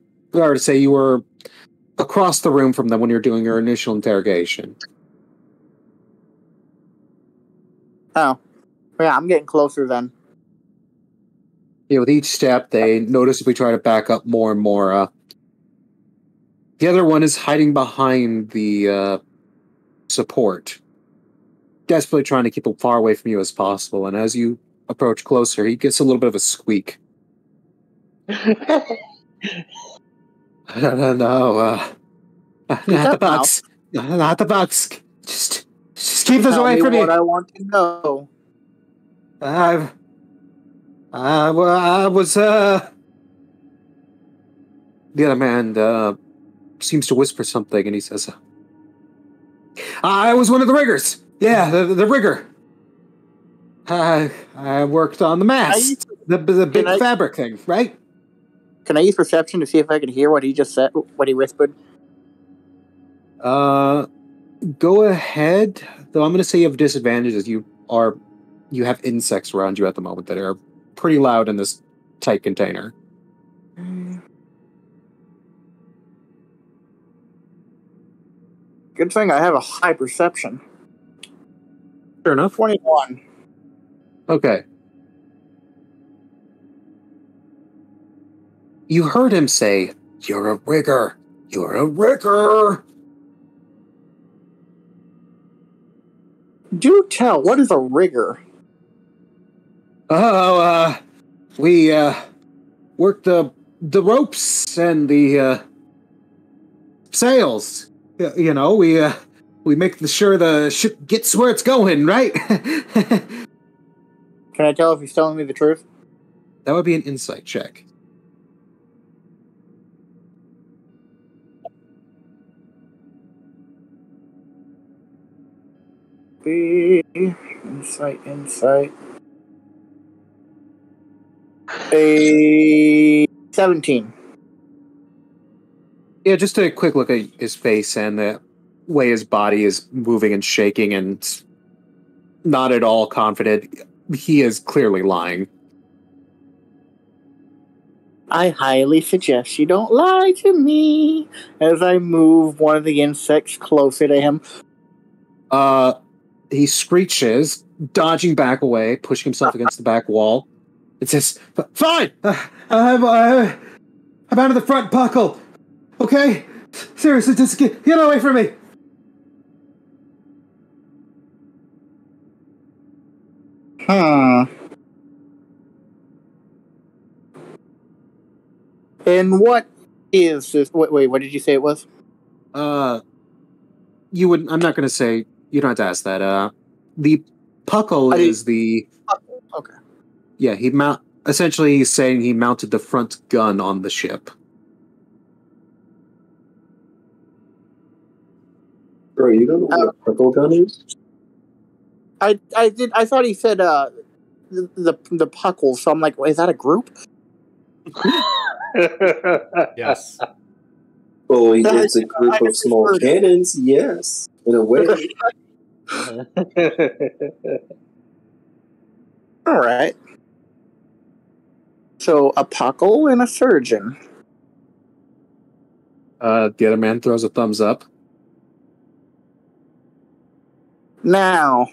across the room from them when you're doing your initial interrogation. Oh. Yeah, I'm getting closer then. Yeah, with each step, they notice if we try to back up more and more. The other one is hiding behind the support, desperately trying to keep him far away from you as possible. And as you approach closer, he gets a little bit of a squeak. No, not the bugs. Not the bugs. Just keep those away from me. What I want to know. I was the other man seems to whisper something, and he says, I was one of the riggers. Yeah, the rigger. I worked on the mast, the big fabric thing, right? Can I use perception to see if I can hear what he just said, what he whispered? Go ahead. Though I'm going to say you have disadvantages. You have insects around you at the moment that are pretty loud in this tight container. Good thing I have a high perception. Fair enough. 21. Okay. You heard him say, "You're a rigger. You're a rigger." Do tell, what is a rigger? Oh, we work the ropes and the sails. You know, we make sure the ship gets where it's going, right? Can I tell if he's telling me the truth? That would be an insight check. Insight. A 17. Yeah, just a quick look at his face and the way his body is moving and shaking and not at all confident. He is clearly lying. I highly suggest you don't lie to me as I move one of the insects closer to him. He screeches, dodging back away, pushing himself against the back wall. It says, "Fine! I'm out of the front buckle. Okay? Seriously, just get away from me!" And what is this? Wait, what did you say it was? You would. I'm not going to say. You don't have to ask that. The puckle is the. Okay. Yeah, essentially he's saying he mounted the front gun on the ship. Bro, you don't know what a puckle gun is? I thought he said the puckle, so I'm like, wait, is that a group? Yes. Well, it's a group of small cannons, yes, in a way. All right. So a puckle and a surgeon. The other man throws a thumbs up. Now,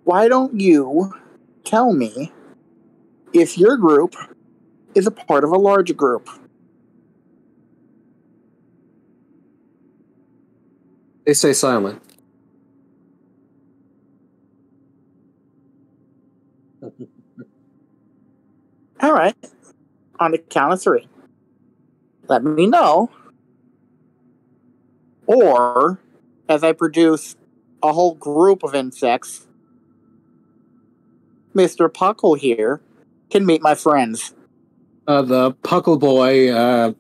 why don't you tell me if your group is a part of a larger group? They stay silent. All right. On the count of 3. Let me know. Or, as I produce a whole group of insects, Mr. Puckle here can meet my friends. The Puckle boy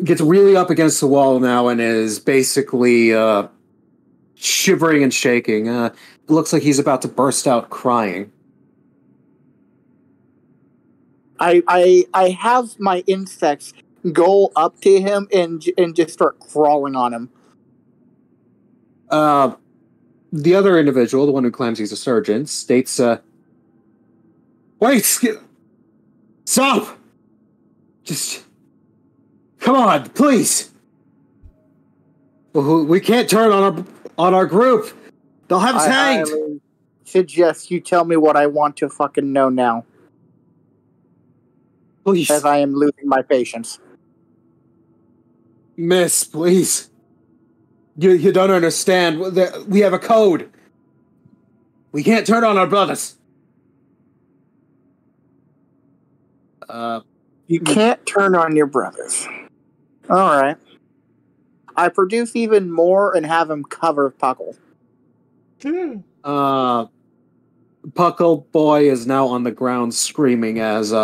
gets really up against the wall now and is basically shivering and shaking. It looks like he's about to burst out crying. I have my insects go up to him and just start crawling on him. The other individual, the one who claims he's a surgeon, states, "Wait! Stop! Just come on, please! We can't turn on our group. They'll have us hanged." I suggest you tell me what I want to fucking know now. Please. As I am losing my patience. Miss, please. You don't understand. We have a code. We can't turn on our brothers. You can't turn on your brothers. Alright. I produce even more and have him cover Puckle. Puckle boy is now on the ground screaming as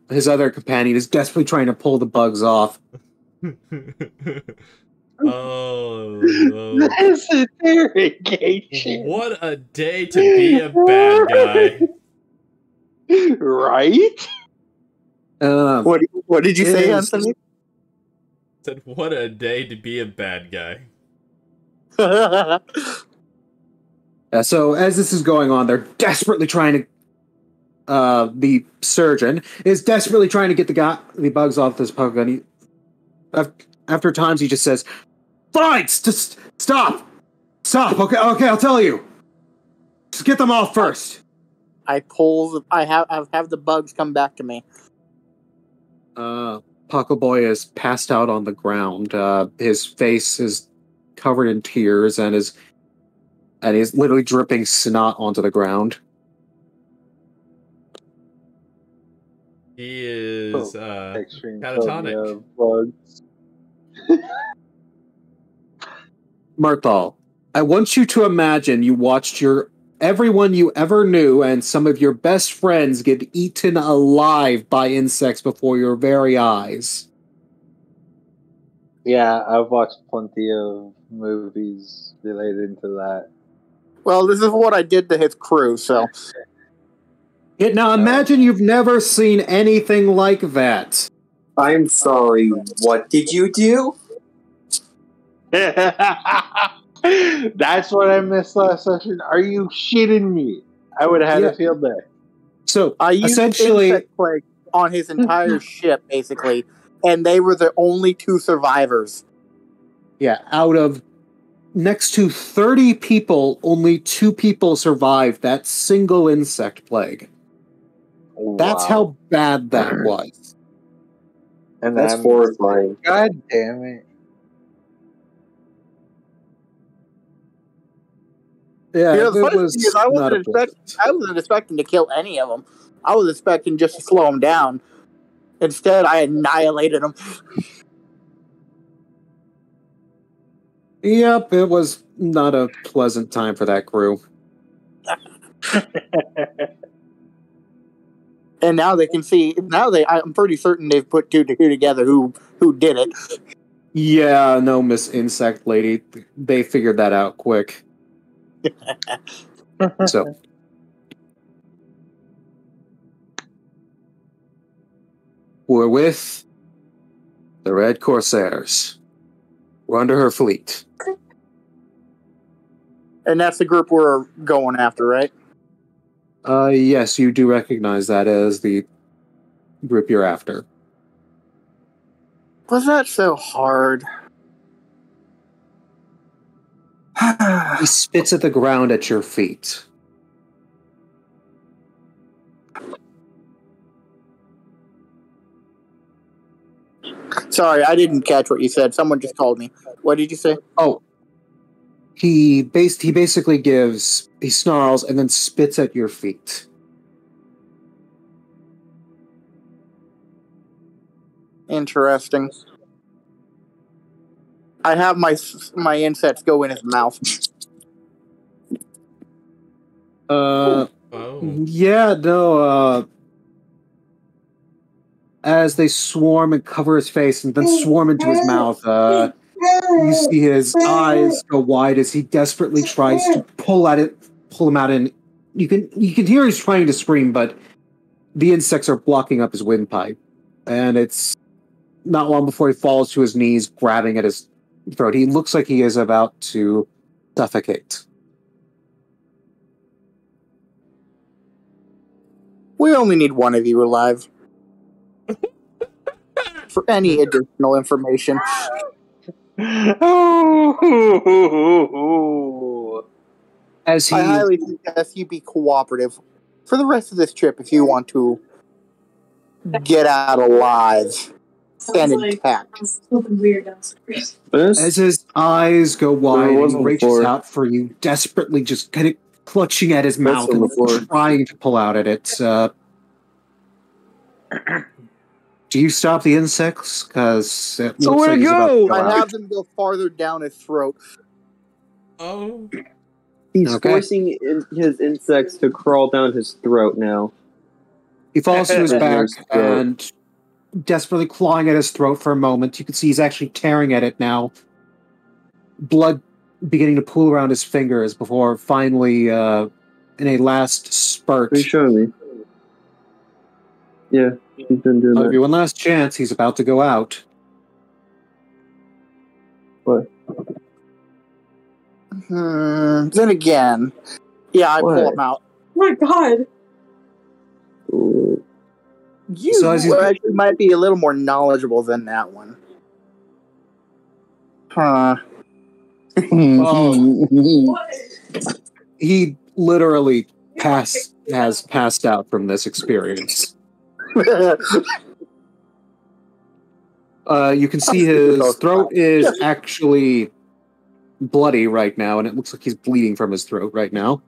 his other companion is desperately trying to pull the bugs off. Oh, That's interrogation. What a day to be a bad guy. Right? What did you say, Anthony? Said, what a day to be a bad guy. So as this is going on, they're desperately trying to. The surgeon is desperately trying to get the bugs off this pug, and after times he just says, "Fine, just stop. Okay, I'll tell you. Just get them off first." I have the bugs come back to me. Puckle boy is passed out on the ground. His face is covered in tears, and he's literally dripping snot onto the ground. He is extreme catatonic. Bugs. Murthal, I want you to imagine you watched everyone you ever knew and some of your best friends get eaten alive by insects before your very eyes. Yeah, I've watched plenty of movies related to that. Well, this is what I did to his crew, so... Now imagine you've never seen anything like that. I'm sorry, what did you do? That's what I missed last session. Are you shitting me? I would have had a field day. So I used essentially insect plague on his entire ship, basically, and they were the only 2 survivors. Yeah, out of next to 30 people, only 2 people survived that single insect plague. Wow. That's how bad that was. And that's horrifying. God damn it. Yeah, the funny was thing is, I wasn't expecting to kill any of them. I was expecting just to slow them down. Instead, I annihilated them. Yep, it was not a pleasant time for that crew. And now they can see. I'm pretty certain they've put 2 together. Who did it? Yeah, no, Miss Insect Lady. They figured that out quick. So, We're with the Red Corsairs. We're under her fleet. And that's the group we're going after, right? Yes, you do recognize that as the group you're after. Was that so hard? He spits at the ground at your feet. Sorry, I didn't catch what you said. Someone just called me. What did you say? Oh. He basically he snarls and then spits at your feet. Interesting. I have my insects go in his mouth. Yeah, no, as they swarm and cover his face and then swarm into his mouth, you see his eyes go wide as he desperately tries to pull him out, and you can hear he's trying to scream, but the insects are blocking up his windpipe, and it's not long before he falls to his knees, grabbing at his throat. He looks like he is about to suffocate. We only need one of you alive. For any additional information. As he, I highly suggest you be cooperative for the rest of this trip if you want to get out alive and intact. As his eyes go wide, he reaches out for you, desperately just kind of clutching at his mouth and trying to pull out at it. Do you stop the insects? Because it looks like he's about to go I out. have them go farther down his throat. Oh. He's forcing his insects to crawl down his throat now. He falls to his back and desperately clawing at his throat for a moment. You can see he's actually tearing at it now. Blood beginning to pool around his fingers before finally, in a last spurt. Are you showing me? Yeah, he's been doing I'll that. give you one last chance. He's about to go out. What? Then again, yeah, I pull him out. Oh my god. You So as he's- actually might be a little more knowledgeable than that one. Huh. He literally has passed out from this experience. You can see his throat is actually bloody right now, and it looks like he's bleeding from his throat right now.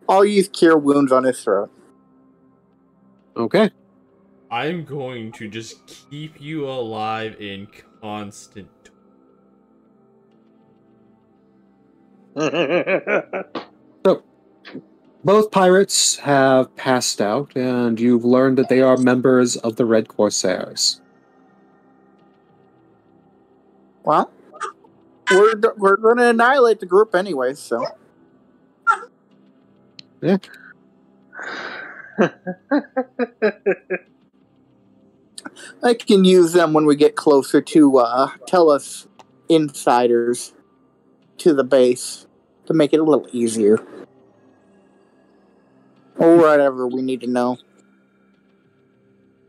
I'll use cure wounds on his throat. Okay. I'm going to just keep you alive in constant. So, both pirates have passed out, and you've learned that they are members of the Red Corsairs. Well, we're going to annihilate the group anyway, so. Yeah. I can use them when we get closer to tell us insiders to the base to make it a little easier. Or whatever we need to know.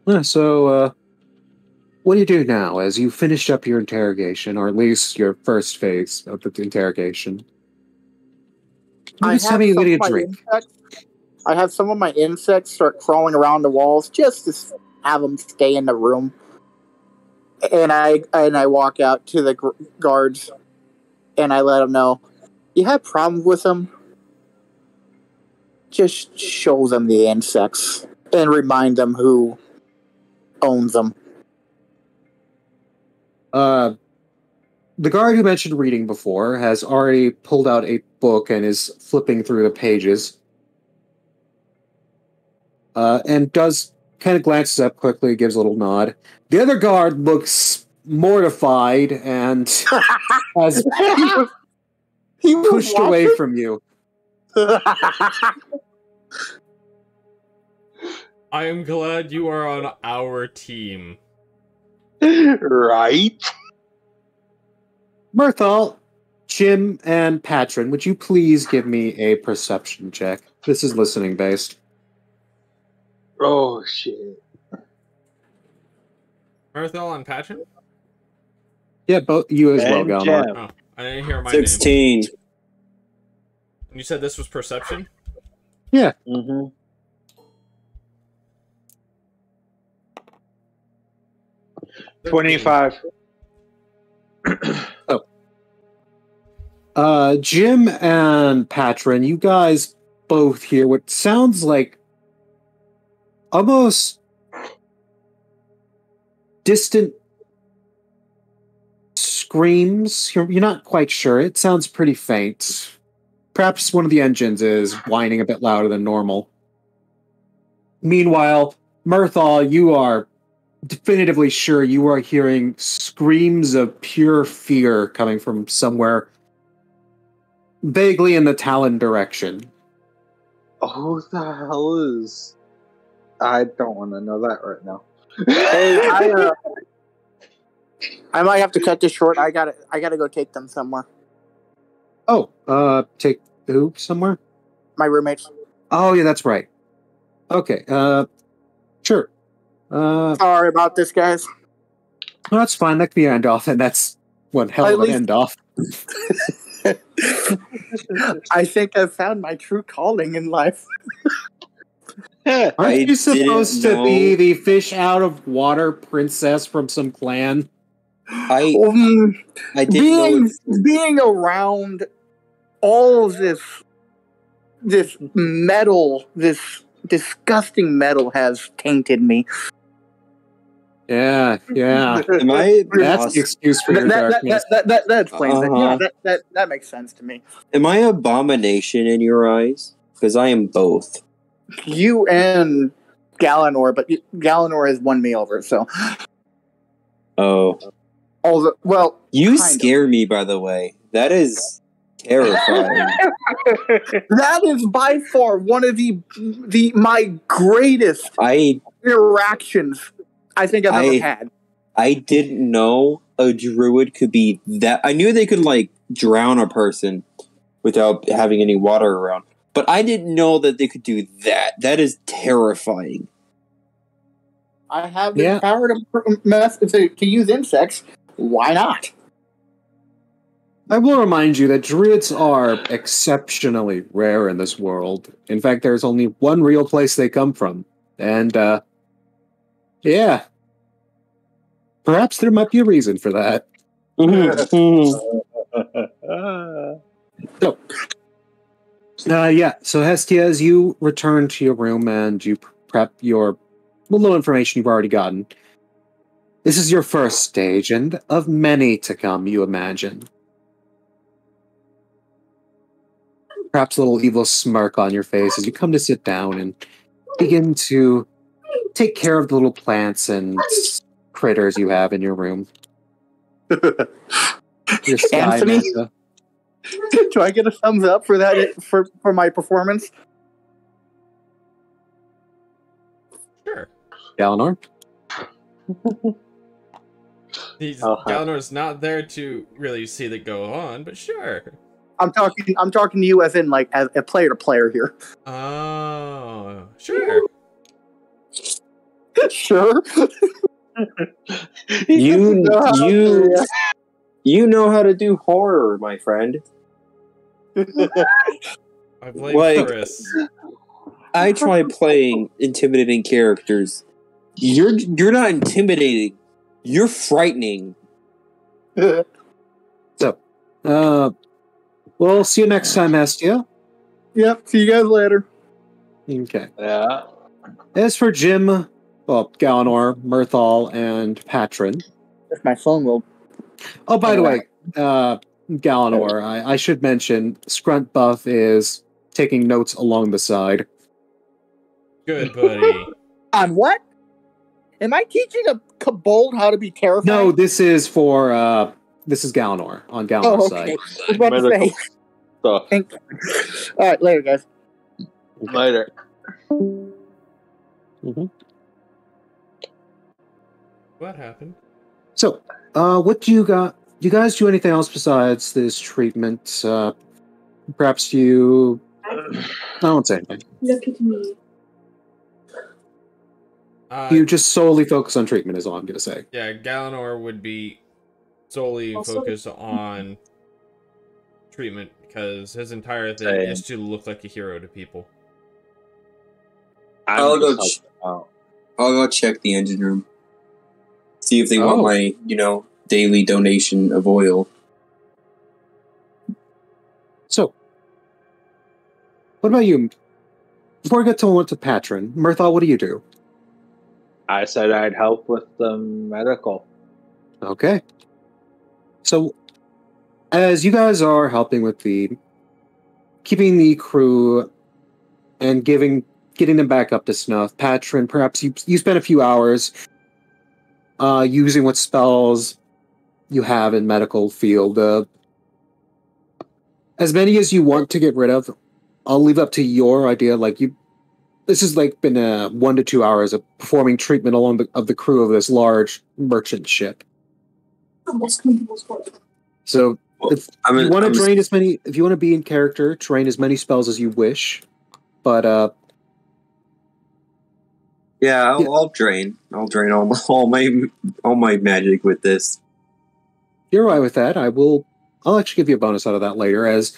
Yeah, so, what do you do now as you finished up your interrogation, or at least your first phase of the interrogation? I Just having a bit of a drink. I have some of my insects start crawling around the walls just to have them stay in the room. And I walk out to the guards and I let them know, you have problems with them? Just show them the insects and remind them who owns them. The guard who mentioned reading before has already pulled out a book and is flipping through the pages. And does kind of glances up quickly, gives a little nod. The other guard looks mortified and has he was pushed away from you. I am glad you are on our team. Right? Mirthal, Jim, and Patron, would you please give me a perception check? This is listening based. Oh, shit. Mirthal and Patron? Yeah, both you as well, And Galmar. Jam. Oh, I didn't hear my 16. name. And you said this was perception? Yeah. Mm-hmm. 25. Jim and Patron, you guys both hear what sounds like almost distant screams. You're not quite sure. It sounds pretty faint. Perhaps one of the engines is whining a bit louder than normal. Meanwhile, Mirthal, you are definitively sure you are hearing screams of pure fear coming from somewhere vaguely in the Talon direction. Who the hell is... I don't want to know that right now. Hey, I might have to cut this short. I gotta go take them somewhere. Oh, take who somewhere? My roommates. Oh, yeah, that's right. Okay, sure. Sorry about this, guys. Well, that's fine. That could be an end off, and that's one hell At of an least- end off. I think I've found my true calling in life. Aren't I you supposed didn't to be know- the fish out of water princess from some clan? I didn't being know. being around all of this metal, this disgusting metal, has tainted me. Yeah. Am I? That's the excuse for your darkness. That explains it. Uh-huh. Yeah, that makes sense to me. Am I abomination in your eyes? Because I am both. You and Galanor, but Galanor has won me over. So, Oh, kind you of. scare me. By the way, that is terrifying. That is by far one of my greatest interactions I think I've ever had. I didn't know a druid could be that. I knew they could like drown a person without having any water around, but I didn't know that they could do that. That is terrifying. I have the power to use insects. Why not? I will remind you that druids are exceptionally rare in this world. In fact, there's only one real place they come from. And, yeah. Perhaps there might be a reason for that. So Hestia, as you return to your room and you prep your little information you've already gotten, this is your first stage, and of many to come, you imagine. Perhaps a little evil smirk on your face as you come to sit down and begin to take care of the little plants and critters you have in your room. Your sky Anthony? manta. Do I get a thumbs up for that for my performance? Sure. Galanor? Galanor's not there to really see that go on, but sure. I'm talking to you as in like as a player to player here. Oh, sure. Sure. You know how to do horror, my friend. I blame Like- Chris. I try playing intimidating characters. You're not intimidating. You're frightening. We'll see you next time, Hestia. Yep. See you guys later. Okay. Yeah. As for Jim, Galanor, Mirthal, and Patron. If my phone will. Oh, by the way, Galanor, I should mention, Scrunt Buff is taking notes along the side. Good buddy. On what? Am I teaching a kobold how to be terrified? No, this is for, this is Galanor, on Galanor's okay. side. I was about to Medical say. stuff. All right, later, guys. Later. Mm-hmm. What happened? So, what do you got? Do you guys do anything else besides this treatment? Perhaps you. I won't say anything. Look at me. You just solely focus on treatment, is all I'm going to say. Yeah, Galanor would be solely focused on treatment because his entire thing is to look like a hero to people. I'll go check the engine room. See if they want my, daily donation of oil. So, what about you? Before I get to Patron, Murthal, what do you do? I said I'd help with the medical. Okay. So, as you guys are helping with keeping the crew and getting them back up to snuff, Patron, perhaps you spend a few hours using what spells you have in medical field. As many as you want to get rid of, I'll leave up to your idea. This has been 1 to 2 hours of performing treatment along of the crew of this large merchant ship. So if you want to be in character, drain as many spells as you wish. But I'll drain. I'll drain all my magic with this. If you're all right with that, I'll actually give you a bonus out of that later, as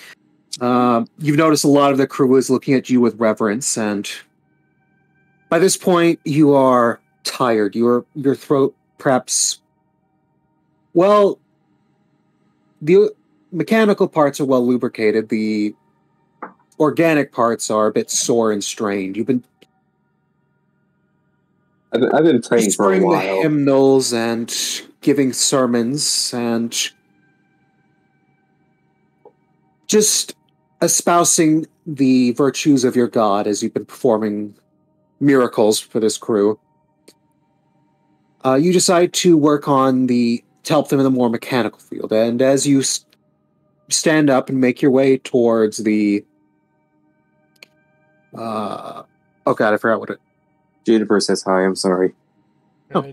you've noticed a lot of the crew is looking at you with reverence, and by this point you are tired. Your throat perhaps, well, the mechanical parts are well lubricated. The organic parts are a bit sore and strained. I've been praying for a while. The hymnals and giving sermons and just espousing the virtues of your God as you've been performing miracles for this crew. You decide to work to help them in the more mechanical field. And as you stand up and make your way towards the... oh god, I forgot what it... Juniper says hi, I'm sorry. Hi,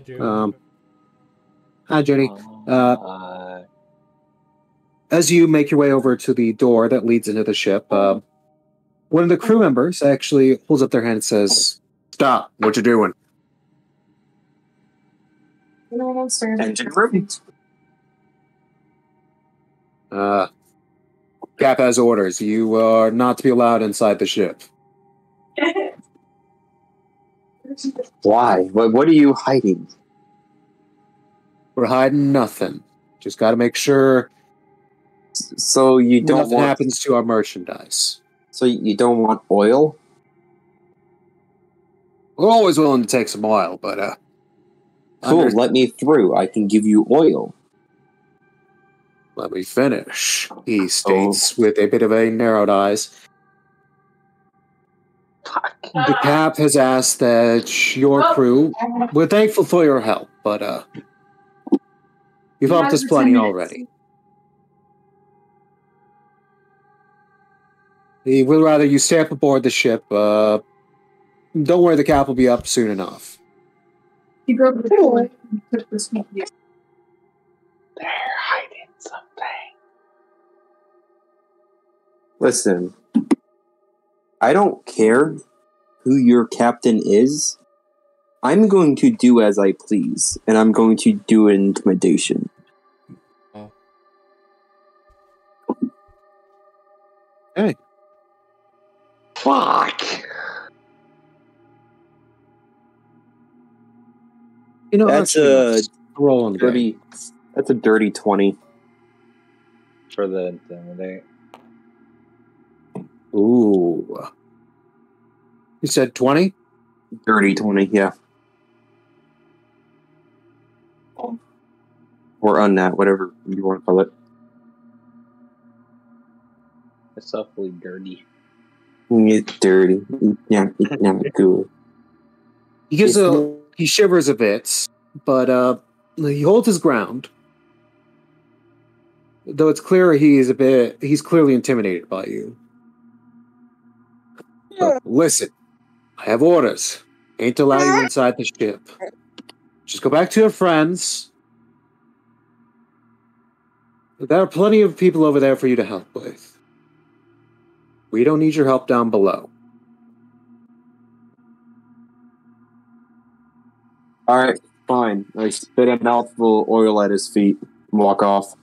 Jenny. As you make your way over to the door that leads into the ship, one of the crew members actually holds up their hand and says, "Stop, what you doing?" Engine room. Cap has orders. You are not to be allowed inside the ship. Why? What are you hiding? We're hiding nothing. Just got to make sure. So you don't nothing happens to our merchandise. So you don't want oil? We're always willing to take some oil, but cool. Let me through. I can give you oil. Let me finish. He states with a bit of a narrowed eyes. The cap has asked that your crew. We're thankful for your help, but you've helped us plenty already. He would rather you stay up aboard the ship. Don't worry, the cap will be up soon enough. He broke the door and put this here. They're hiding something. Listen, I don't care who your captain is. I'm going to do as I please, and I'm going to do intimidation. Hey. Fuck. You know, that's a roll on dirty. That's a dirty 20 for the intimidate. Ooh. You said 20? Dirty 20, yeah. Or unnat, whatever you want to call it. It's awfully dirty. It's dirty. Yeah, it's not good. He shivers a bit, but he holds his ground. Though it's clear he's clearly intimidated by you. But listen, I have orders. ain't to allow you inside the ship. Just go back to your friends. There are plenty of people over there for you to help with. We don't need your help down below. Alright, fine. I spit a mouthful of oil at his feet and walk off.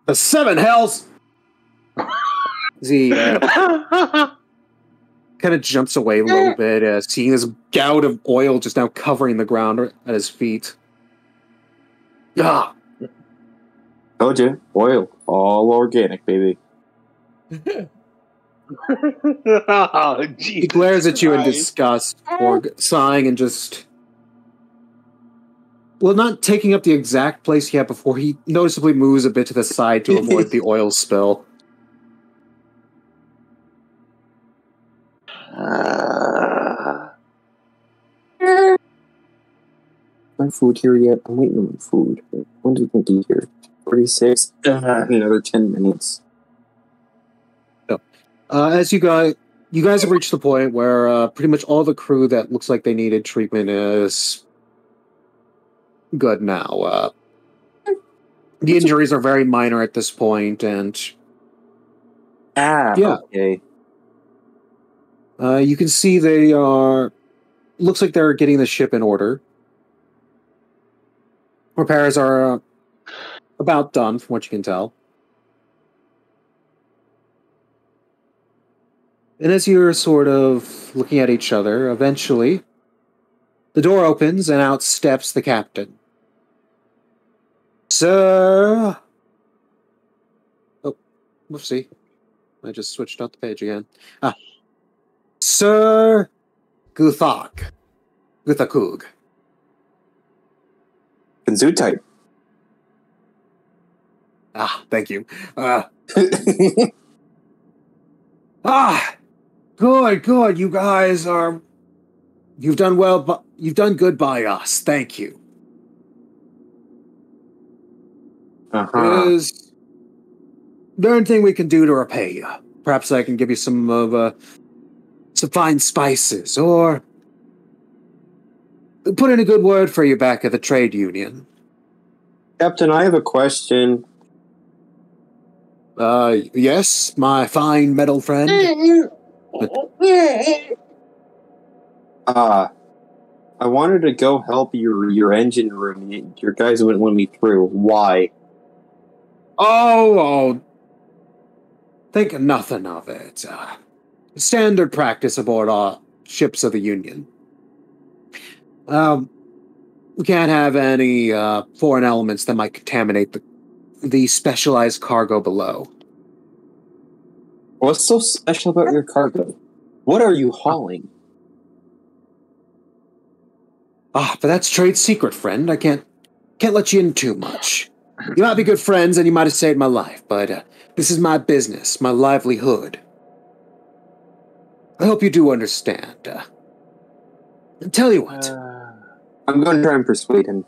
The seven hells! He kind of jumps away a little bit, seeing this gout of oil just now covering the ground at his feet. Ah! Told you, oil. All organic, baby. Oh, He glares at you in disgust, or sighing and just... Well, not taking up the exact place he had before, he noticeably moves a bit to the side to avoid the oil spill. My food here yet? I'm waiting on my food. When do you think he's here? 46? Another 10 minutes. As you guys have reached the point where pretty much all the crew that looks like they needed treatment is good now. The injuries are very minor at this point, and okay. You can see they are... Looks like they're getting the ship in order. Repairs are about done, from what you can tell. And as you're sort of looking at each other, eventually, the door opens and out steps the captain. Sir... Oh, whoopsie. I just switched out the page again. Sir Guthak. Guthakug. Zoo type. Thank you. Good. You guys are... You've done well, but you've done good by us. Thank you. Is there anything we can do to repay you? Perhaps I can give you some fine spices, or put in a good word for you back at the trade union. Captain, I have a question. Yes, my fine metal friend. I wanted to go help your engine room. Your guys wouldn't let me through. Why? Oh, think nothing of it. Standard practice aboard all ships of the Union. We can't have any foreign elements that might contaminate the specialized cargo below. What's so special about your cargo? What are you hauling? But that's trade secret, friend. I can't let you in too much. You might be good friends and you might have saved my life, but this is my business, my livelihood. I hope you do understand. And tell you what. I'm going to try and persuade him.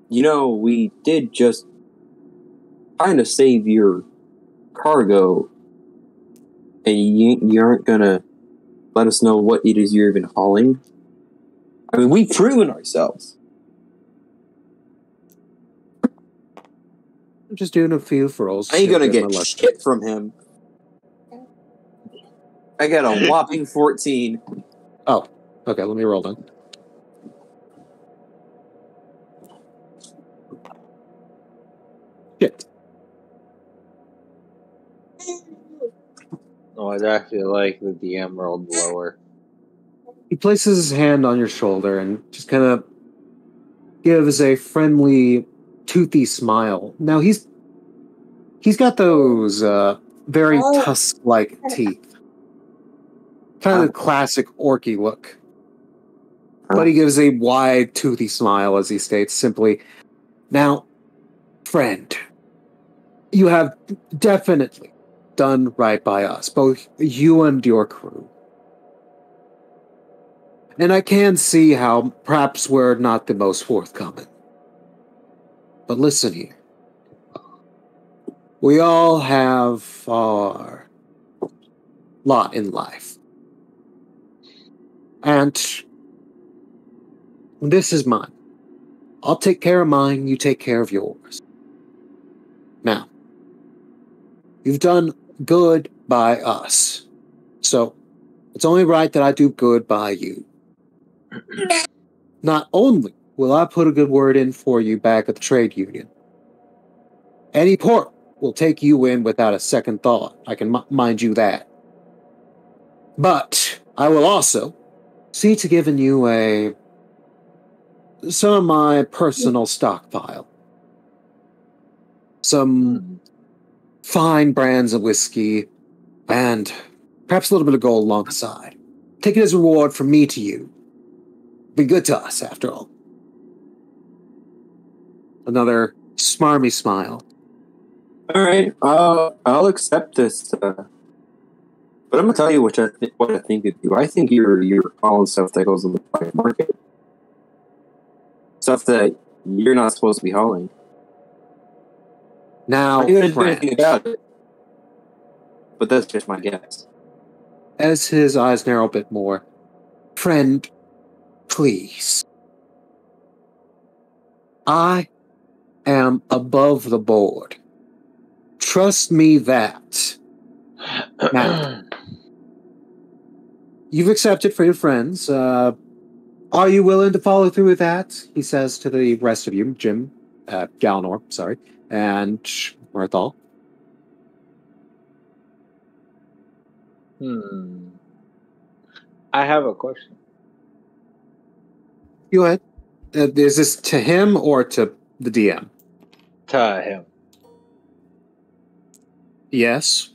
You know, we did just kind of save your cargo, and you aren't going to let us know what it is you're even hauling? I mean, we've proven ourselves. I'm just doing a few rolls. I ain't gonna get shit from him. I got a whopping 14. Oh, okay, let me roll then. Shit. Oh, I'd actually like the DM rolled lower. He places his hand on your shoulder and just kind of gives a friendly, toothy smile. Now he's got those very tusk-like teeth, kind of the classic orky look. But he gives a wide, toothy smile as he states simply, "Now, friend, you have definitely done right by us, both you and your crew. And I can see how perhaps we're not the most forthcoming. But listen here. We all have our lot in life. And this is mine. I'll take care of mine, you take care of yours. Now, you've done good by us. So, it's only right that I do good by you. Not only will I put a good word in for you back at the trade union, any port will take you in without a second thought. I can mind you that. But I will also see to giving you some of my personal stockpile. Some fine brands of whiskey, and perhaps a little bit of gold alongside. Take it as a reward from me to you. Be good to us, after all. Another smarmy smile. All right, I'll accept this. But I'm gonna tell you what I think of you. I think you're hauling stuff that goes in the black market, stuff that you're not supposed to be hauling. Now, I'm gonna do anything about it, but that's just my guess. As his eyes narrow a bit more, friend, please. I am above the board. Trust me that. Now, you've accepted for your friends. Are you willing to follow through with that? He says to the rest of you, Jim, Galanor, sorry, and Mirthal. I have a question. Go ahead. Is this to him or to the DM? To him. Yes.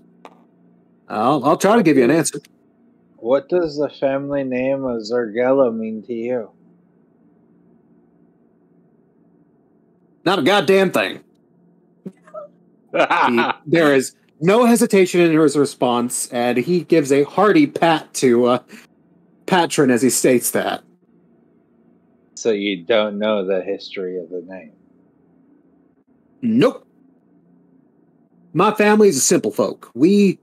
I'll try to give you an answer. What does the family name of Zergella mean to you? Not a goddamn thing. There is no hesitation in his response, and he gives a hearty pat to Patron as he states that. So you don't know the history of the name? Nope. My family is a simple folk. We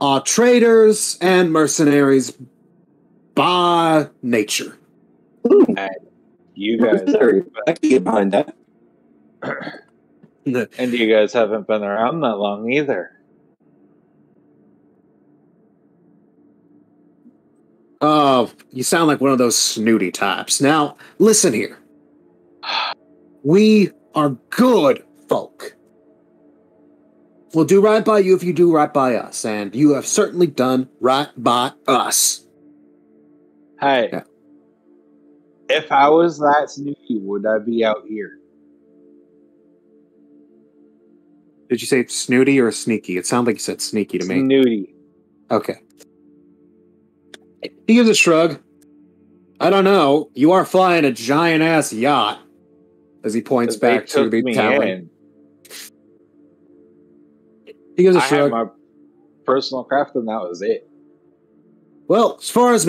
are traders and mercenaries by nature. And you guys I can get behind that. And you guys haven't been around that long either. Oh, you sound like one of those snooty types. Now, listen here. We are good folk. We'll do right by you if you do right by us, and you have certainly done right by us. Hey, Yeah. If I was that snooty, would I be out here? Did you say snooty or sneaky? It sounded like you said sneaky to me. Snooty. Okay. He gives a shrug. I don't know. You are flying a giant-ass yacht. As he points back to the tavern. He gives a shrug. I had my personal craft and that was it. Well, as far as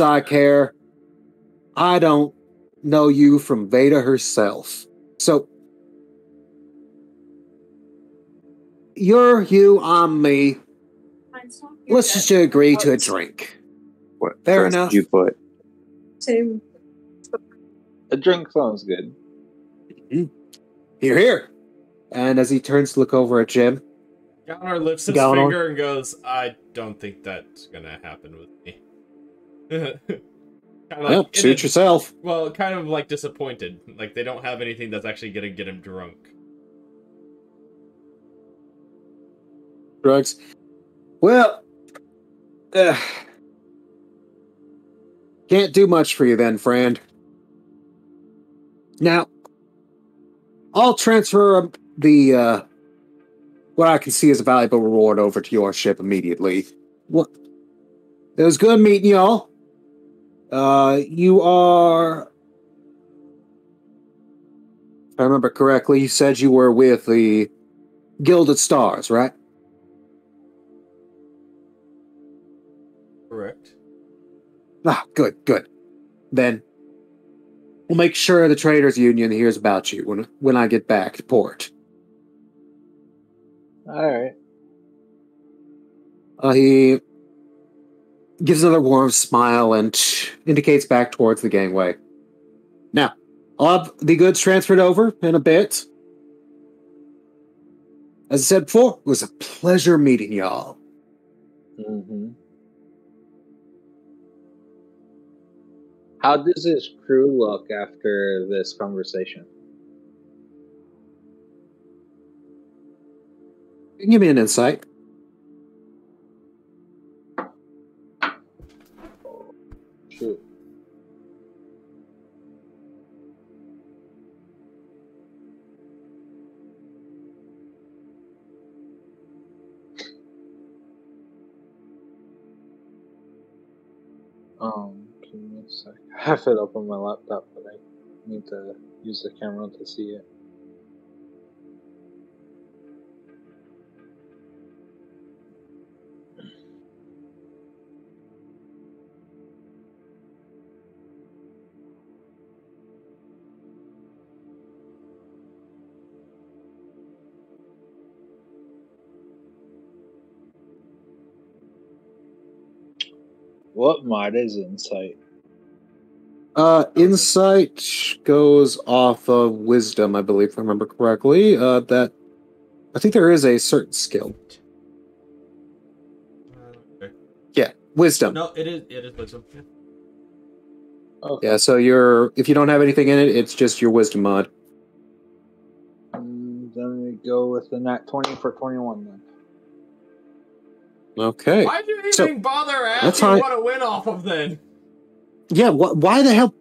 I care, I don't know you from Veda herself. So, you're you, I'm me. Let's just agree to a drink. What Fair dress enough. did you put? Same. A drink sounds good. Here, here. And as he turns to look over at Jim, Galanor lifts his Galanor. finger and goes, I don't think that's gonna happen with me. Well, suit yourself. Well, kind of like disappointed. Like they don't have anything that's actually gonna get him drunk. Drugs. Well, can't do much for you then, friend. Now, I'll transfer the what I can see as a valuable reward over to your ship immediately. What? It was good meeting y'all. You are, if I remember correctly, you said you were with the Gilded Stars, right? Correct. Ah, good, good. Then, We'll make sure the Traders Union hears about you when I get back to port. Alright. He gives another warm smile and indicates back towards the gangway. Now, I'll have the goods transferred over in a bit. As I said before, it was a pleasure meeting y'all. Mm-hmm. How does his crew look after this conversation? Give me an insight. Shoot. Give me a sec. I have it up on my laptop, but I need to use the camera to see it. What mod is Insight? Insight goes off of wisdom, I believe, if I remember correctly. That I think there is a certain skill. Okay. Yeah, wisdom. No, it is wisdom. Yeah. Okay. Yeah, so if you don't have anything in it, it's just your wisdom mod. Then we go with the nat 20 for 21 then. Okay. Why'd you even So, bother that's asking how what to win off of then? Yeah, why the hell?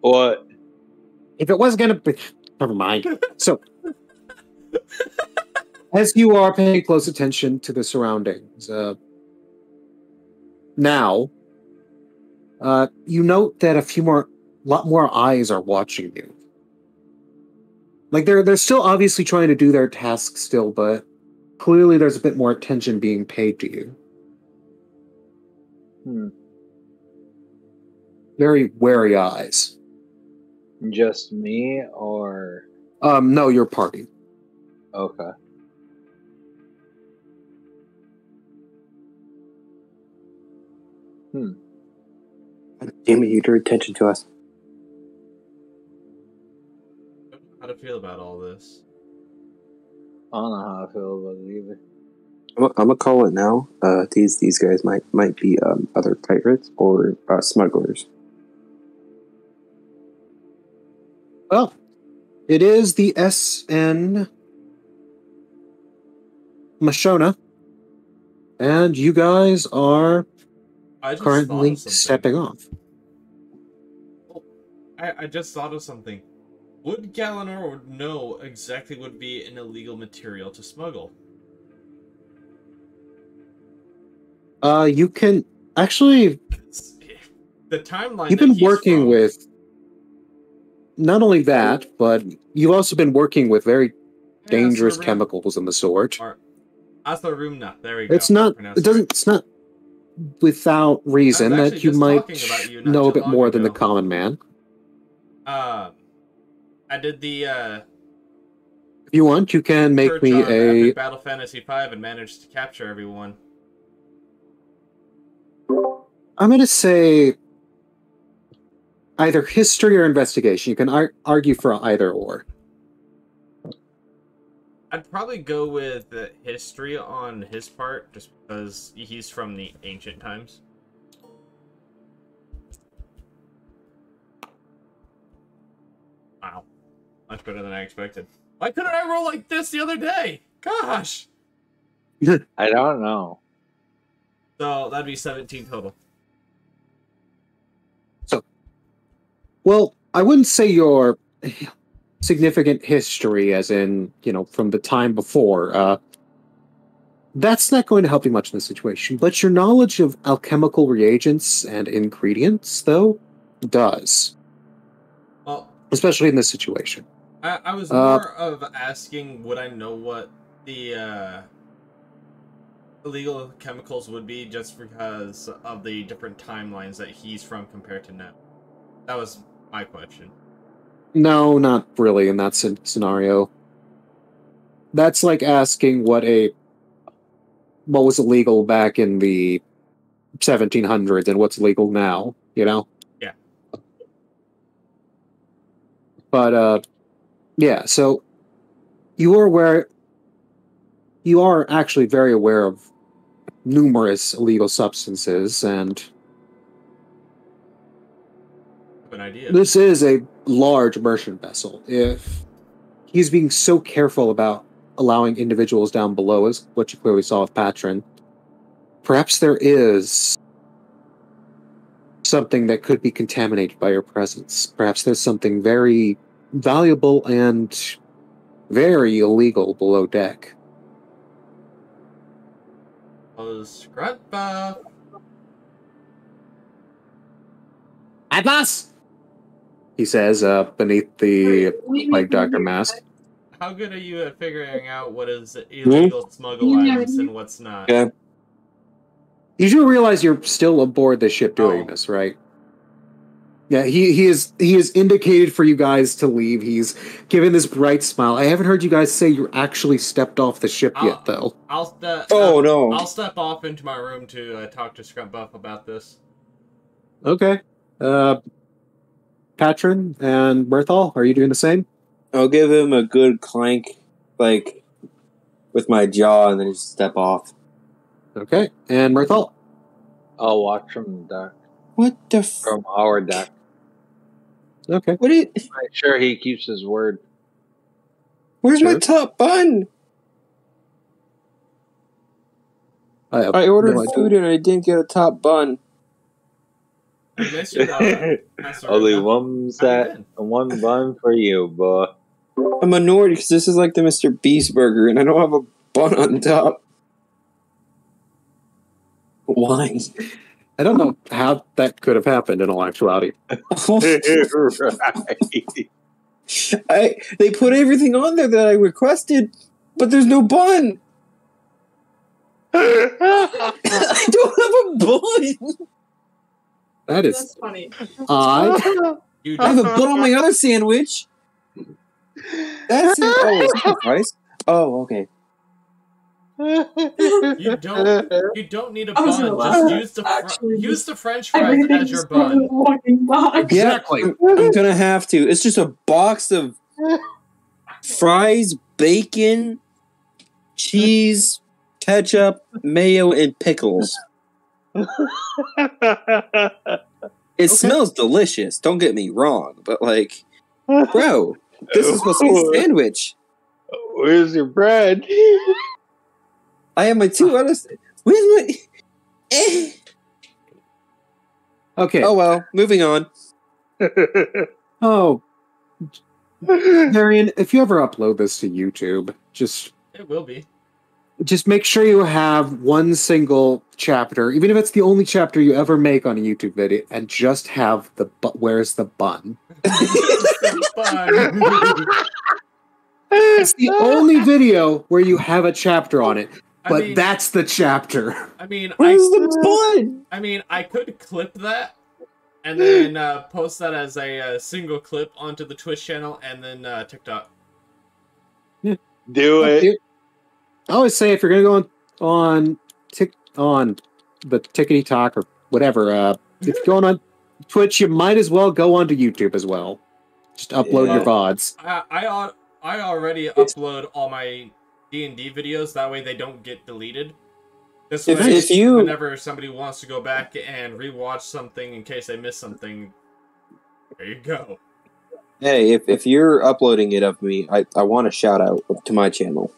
What? If it wasn't gonna be, never mind. So, as you are paying close attention to the surroundings, now, you note that lot more eyes are watching you. Like they're still obviously trying to do their task still, but clearly there's a bit more attention being paid to you. Very wary eyes. Just me or? No, your party. Okay. Damn it, you drew attention to us. I don't know how to feel about all this. I don't know how I feel about it either. I'm gonna call it now. These guys might be other pirates or smugglers. Well, it is the SN Mashona, and you guys are currently stepping off. I just thought of something. Would Galanor would know exactly what would be an illegal material to smuggle? You can actually. The timeline. You've been working with. Not only that, but you've also been working with very dangerous chemicals and the sort. Atharumna. There we go. It's not. It's not without reason that you might know a bit more than the common man. I did the. If you want, you can make me a Battle Fantasy V and managed to capture everyone. I'm going to say either history or investigation. You can argue for either or. I'd probably go with history on his part, just because he's from the ancient times. Wow. Much better than I expected. Why couldn't I roll like this the other day? Gosh! I don't know. So, that'd be 17 total. Well, I wouldn't say your significant history, as in, from the time before. That's not going to help you much in this situation. But your knowledge of alchemical reagents and ingredients, though, does. Well, especially in this situation. I was more of asking, would I know what the illegal chemicals would be, just because of the different timelines that he's from compared to now. That was my question. No, not really in that scenario. That's like asking what was illegal back in the 1700s and what's legal now, you know? Yeah. But, yeah, so you are actually very aware of numerous illegal substances, and An idea. this is a large merchant vessel. If he's being so careful about allowing individuals down below, as what you clearly saw with Patron, perhaps there is something that could be contaminated by your presence. Perhaps there's something very valuable and very illegal below deck. Scrut buff. Atlas! He says, beneath the Plague Doctor mask. How good are you at figuring out what is illegal smuggle items and what's not? Yeah. You do realize you're still aboard the ship doing this, right? Yeah, he is indicated for you guys to leave. He's given this bright smile. I haven't heard you guys say you actually stepped off the ship yet, though. No. I'll step off into my room to talk to Scrub Buff about this. Okay. Patron and Berthal, are you doing the same? I'll give him a good clank, like, with my jaw, and then just step off. Okay. And Berthal? I'll watch from the deck. What the From our deck. Okay. What? Make sure he keeps his word. Where's my Sure. top bun? I ordered food and I didn't get a top bun. I miss you, though. Only one set and one bun for you, boy. I'm annoyed because this is like the Mr. Beast burger and I don't have a bun on top. Why? I don't know how that could have happened in all actuality. They put everything on there that I requested, but there's no bun. I don't have a bun. That's funny. Odd. I have a bun on my other sandwich. That's it. Oh, it's half rice. Oh, okay. You don't need a bun. Just use the French fries as your bun. Exactly. I'm gonna have to. It's just a box of fries, bacon, cheese, ketchup, mayo, and pickles. It smells delicious. Don't get me wrong, but like, bro, this is supposed to be a sandwich. Where's your bread? I have my two other. Where's my? Okay. Oh well. Moving on. Oh, Marion, if you ever upload this to YouTube, It will be. just make sure you have one single chapter, even if it's the only chapter you ever make on a YouTube video, and just have the where's the bun? It's the only video where you have a chapter on it, but that's the chapter. I mean, where's the bun? I mean, I could clip that and then post that as a single clip onto the Twitch channel and then TikTok. Yeah. Do it. I always say if you're gonna go on the Tickety Talk or whatever, if you're going on Twitch, you might as well go onto YouTube as well. Just upload your VODs. I already upload all my D&D videos. That way they don't get deleted. This way, whenever somebody wants to go back and rewatch something in case they missed something, there you go. Hey, if you're uploading it of me, I want a shout out to my channel.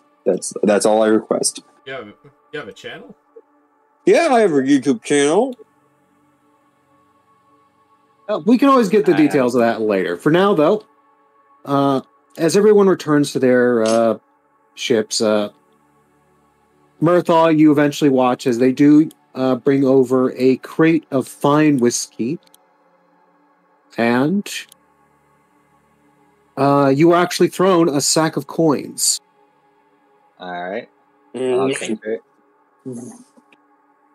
That's all I request. You have a channel? Yeah, I have a YouTube channel. We can always get the details of that later. For now, though, as everyone returns to their ships, Mirthal, you eventually watch as they do bring over a crate of fine whiskey, and you are actually thrown a sack of coins. Alright. I'll take it.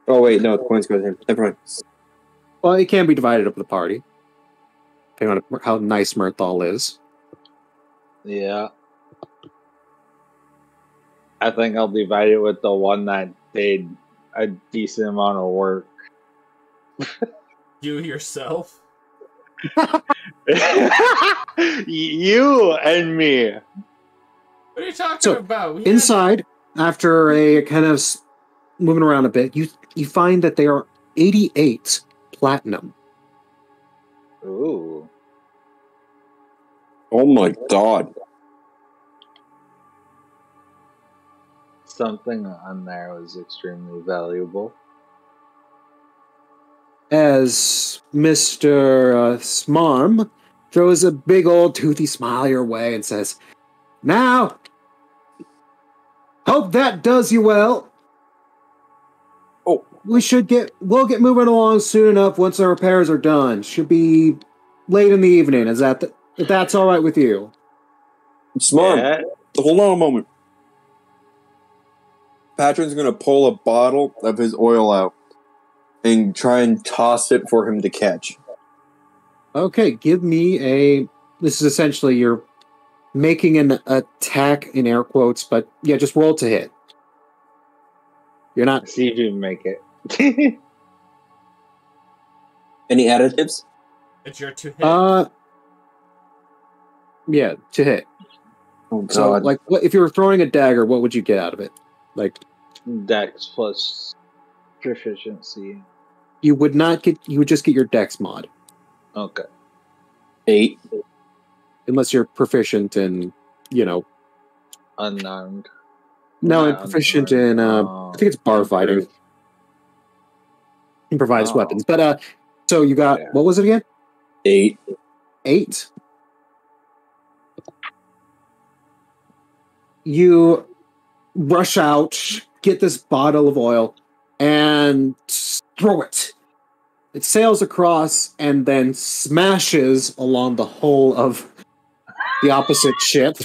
Oh, wait, no, the coins go to him. Never mind. Well, it can be divided up with the party. depending on how nice Murthal is. Yeah. I think I'll divide it with the one that did a decent amount of work. You yourself? You and me. What are you talking about? Inside, after a kind of moving around a bit, you find that they are 88 platinum. Ooh. Oh my god. Something on there was extremely valuable. As Mr. Smarm throws a big old toothy smile your way and says, "Now, hope that does you well. Oh, we'll get moving along soon enough once our repairs are done. Should be late in the evening. Is that if that's all right with you?" Smarm, Yeah. hold on a moment. Patron's gonna pull a bottle of his oil out and try and toss it for him to catch. Okay, give me a... This is essentially you're making an attack in air quotes, but yeah, just roll to hit. You're not... See if you can make it. Any additives? It's your to hit. Yeah, to hit. Oh god. So, like, what if you were throwing a dagger, what would you get out of it? Like, Dex plus proficiency. you would not get... You would just get your dex mod. Okay. 8. Unless you're proficient in, Unarmed. No, Yeah, I'm proficient unarmed. in, I think it's bar fighting. Improvised Oh. weapons. But, so you got... Yeah. What was it again? 8. 8. You rush out, get this bottle of oil, and throw it. It sails across and then smashes along the hull of the opposite ship.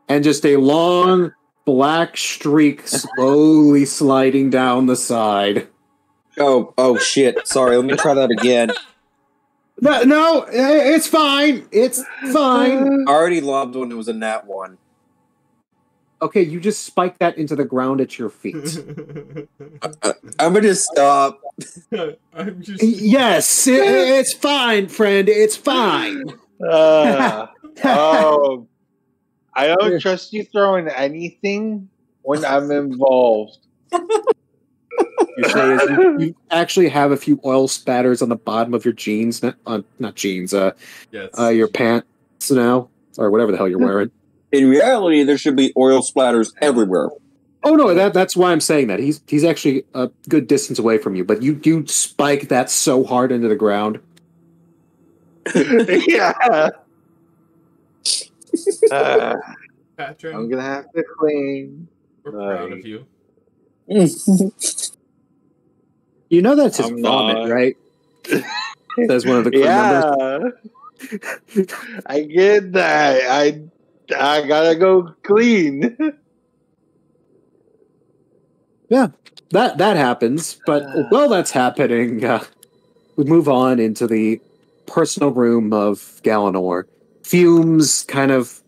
And just a long black streak slowly sliding down the side. Oh shit. Sorry, let me try that again. No, it's fine. It's fine. I already lobbed one, it was a nat 1. Okay, you just spike that into the ground at your feet. I'm gonna stop. I'm just... Yes, it's fine, friend. It's fine. I don't trust you throwing anything when I'm involved. You say is you actually have a few oil spatters on the bottom of your jeans, not jeans, Yes. your pants now, or whatever the hell you're wearing. In reality, there should be oil splatters everywhere. Oh no, that's why I'm saying that. He's actually a good distance away from you, but you do spike that so hard into the ground. Yeah. Patron, I'm gonna have to clean. we're proud of you. You know that's his I'm vomit, not. right? Says one of the crew members. Yeah. I get that. I gotta go clean. Yeah, that happens. But while that's happening, we move on into the personal room of Galanor. Fumes kind of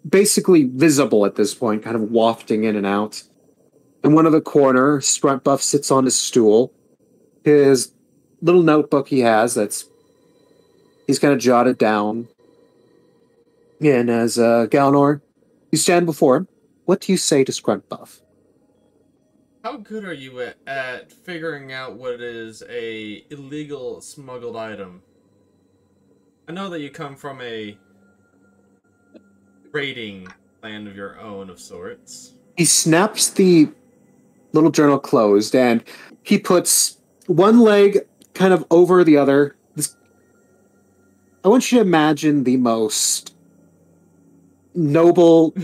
basically visible at this point, kind of wafting in and out. In one of the corner, Struntbuff sits on his stool. His little notebook he has he's kind of jotted down. And as Galanor, you stand before him. What do you say to Struntbuff? How good are you at figuring out what is a illegal smuggled item? I know that you come from a raiding land of your own of sorts. He snaps the little journal closed and he puts one leg kind of over the other. I want you to imagine the most noble,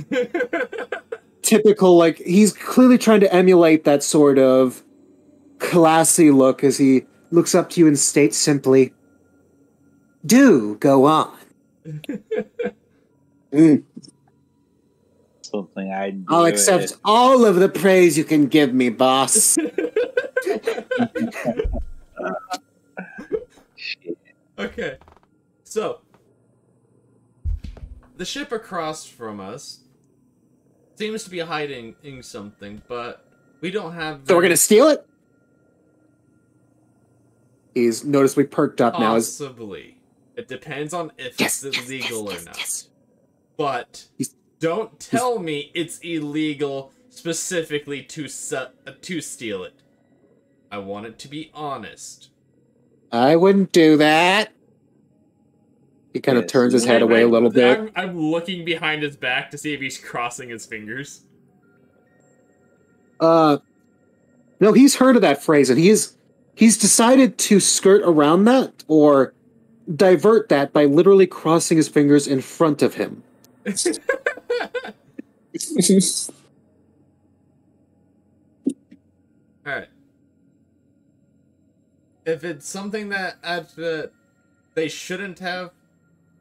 typical, like, he's clearly trying to emulate that sort of classy look as he looks up to you and states simply, "Do go on." Something I do. I'll accept all of the praise you can give me, boss. Okay. the ship across from us seems to be hiding something, but we don't have... So we're gonna steal it? He's noticeably perked up now. Possibly. It depends on if it's illegal or not. But don't tell me it's illegal specifically to steal it. I want it to be honest. I wouldn't do that. He kind of turns his head away a little bit. I'm looking behind his back to see if he's crossing his fingers. No, he's heard of that phrase, and he's decided to skirt around that or divert that by literally crossing his fingers in front of him. Alright. If it's something that they shouldn't have,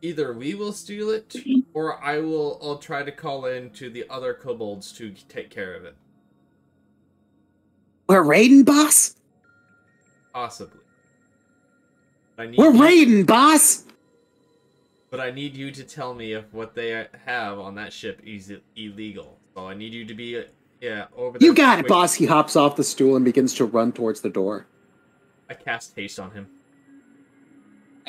either we will steal it, or I'll try to call in to the other kobolds to take care of it. We're raiding, boss? Possibly. We're raiding, boss! But I need you to tell me if what they have on that ship is illegal. So I need you to be, over there. You got it, boss! He hops off the stool and begins to run towards the door. I cast haste on him.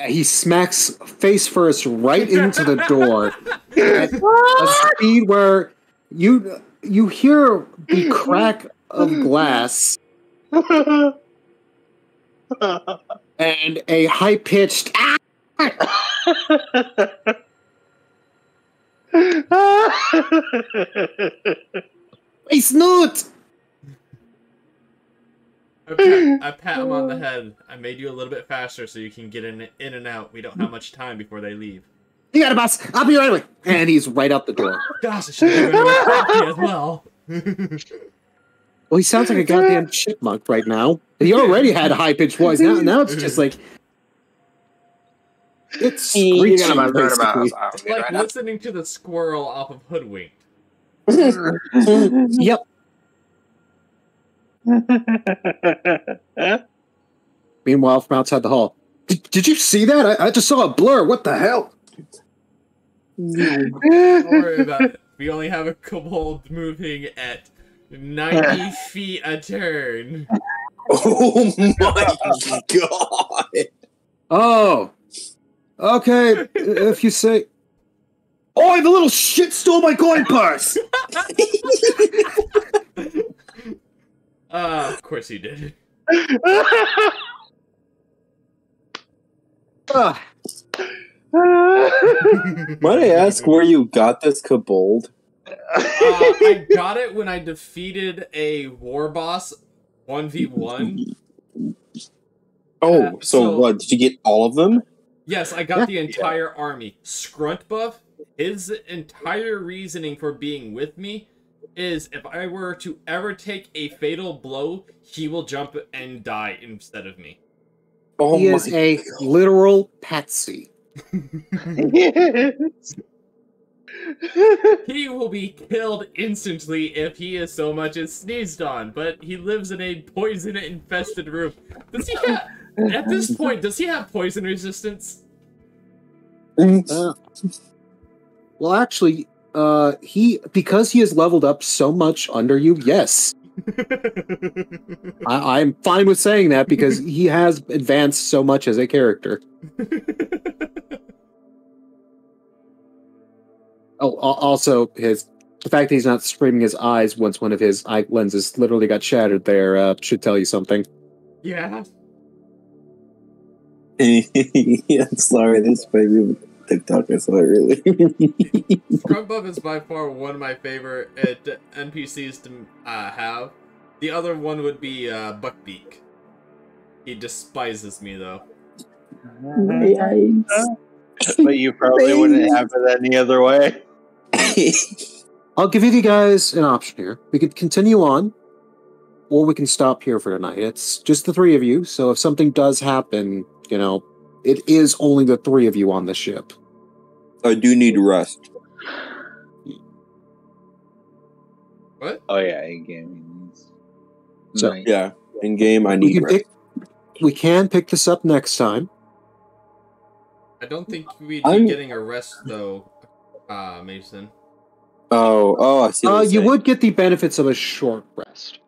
He smacks face first right into the door at a speed where you hear the crack of glass and a high-pitched It's not! I pat him on the head. I made you a little bit faster so you can get in and out. We don't have much time before they leave. You got it, boss. I'll be right away. And he's right out the door. Gosh, I should have given him a coffee as well. Well, he sounds like a goddamn chipmunk right now. He already had a high-pitched voice. Now it's just like... It's screeching, basically. It's like listening to the squirrel off of Hoodwinked. Yep. Meanwhile, from outside the hall, did you see that? I just saw a blur. What the hell? Don't worry about it. We only have a kobold moving at 90 feet a turn. Oh my god! Oh, okay. If you say, "Oh, the little shit stole my coin purse." Of course he did. Might I ask where you got this kobold? I got it when I defeated a war boss 1v1. Oh, so what? Did you get all of them? Yes, I got the entire army. Scruntbuff, his entire reasoning for being with me is if I were to ever take a fatal blow, he will jump and die instead of me. Oh, he is a literal patsy. He will be killed instantly if he is so much as sneezed on, but he lives in a poison-infested room. Does he have, at this point, does he have poison resistance? Well, actually, because he has leveled up so much under you, yes. I'm fine with saying that because he has advanced so much as a character. Oh, also, the fact that he's not screaming his eyes once one of his eye lenses literally got shattered there should tell you something. Yeah. Yeah, I'm sorry, this baby TikTok is so really. Scrubbuff is by far one of my favorite NPCs to have. The other one would be Buckbeak. He despises me, though. But you probably wouldn't have it any other way. I'll give you guys an option here. We could continue on, or we can stop here for tonight. It's just the three of you, so if something does happen, you know, it is only the three of you on the ship. I do need rest. What? Oh yeah, in game. So yeah, in game I need rest. We can pick this up next time. I don't think we'd be getting a rest, though. Mason. Oh, I see. What You would get the benefits of a short rest.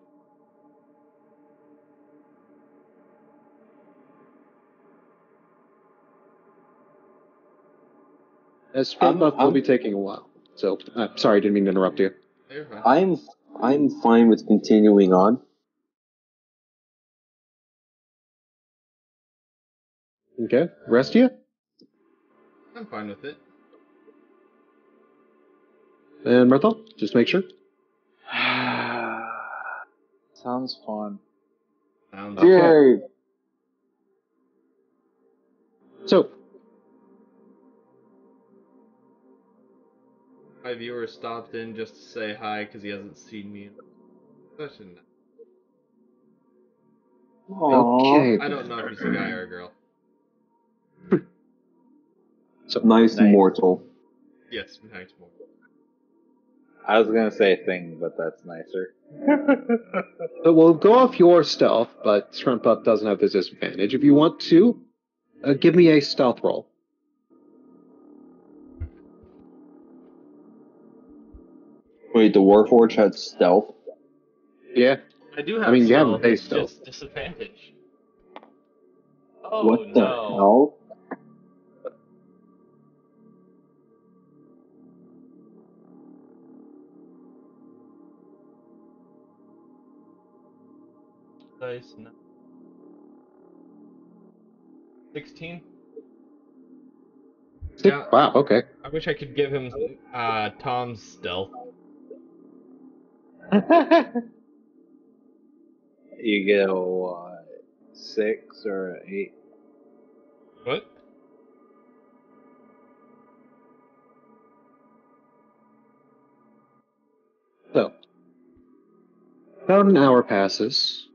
As Scrub Buff will be taking a while. So, sorry, didn't mean to interrupt you. I'm fine with continuing on. Okay, rest of you? I'm fine with it. And Myrtle, just make sure. Sounds fun. Sounds okay. So, my viewer stopped in just to say hi because he hasn't seen me in session. okay. I don't know if he's a guy or a girl. So nice mortal. Yes, nice mortal. I was gonna say thing, but that's nicer. But we'll go off your stealth, but Scrub Buff doesn't have this disadvantage. If you want to, give me a stealth roll. Wait, the Warforged had stealth? Yeah. I do have. I mean, you have stealth, base it's stealth. just disadvantage. Oh What the no! hell? Dice 16. Yeah, Wow. Okay. I wish I could give him Tom's stealth. You get a what, 6 or 8? What? So, about an hour passes,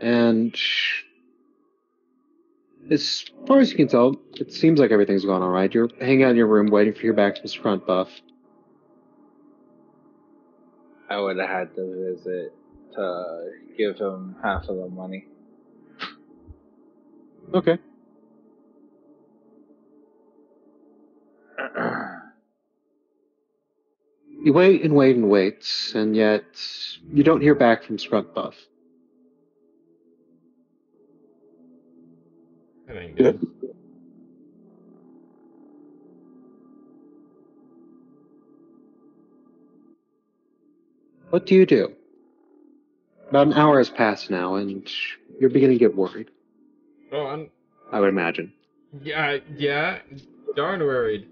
and as far as you can tell, it seems like everything's gone all right. You're hanging out in your room waiting for your back from Scrub Buff. I would have had to visit to give him half of the money. Okay. You wait and wait and wait, and yet you don't hear back from Scrub Buff. That ain't good. What do you do? About an hour has passed now, and you're beginning to get worried. Oh, I would imagine. Yeah, darn worried.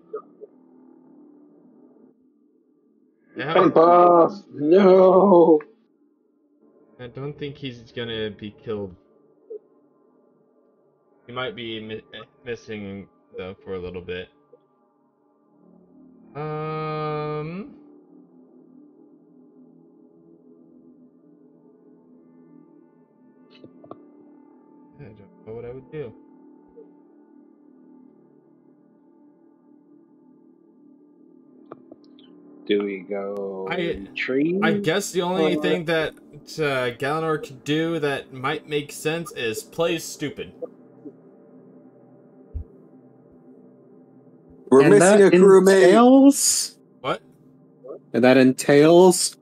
Scrub Buff, no! I don't think he's gonna be killed. He might be missing though for a little bit. I don't know what I would do. Do we go retreat? I guess the only thing that Galanor could do that might make sense is play stupid. We're missing a crewmate. What? And that entails...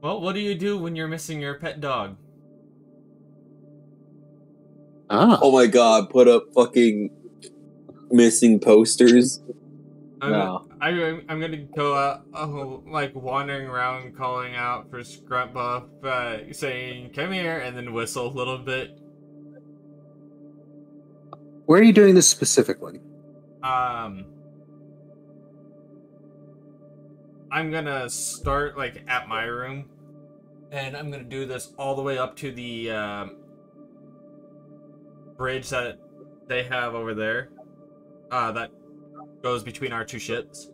Well, what do you do when you're missing your pet dog? Oh my god, put up fucking missing posters. No. I'm gonna go out, like wandering around, calling out for Scrub Buff, saying "come here" and then whistle a little bit. Where are you doing this specifically? I'm gonna start like at my room, and I'm gonna do this all the way up to the bridge that they have over there. That goes between our two ships.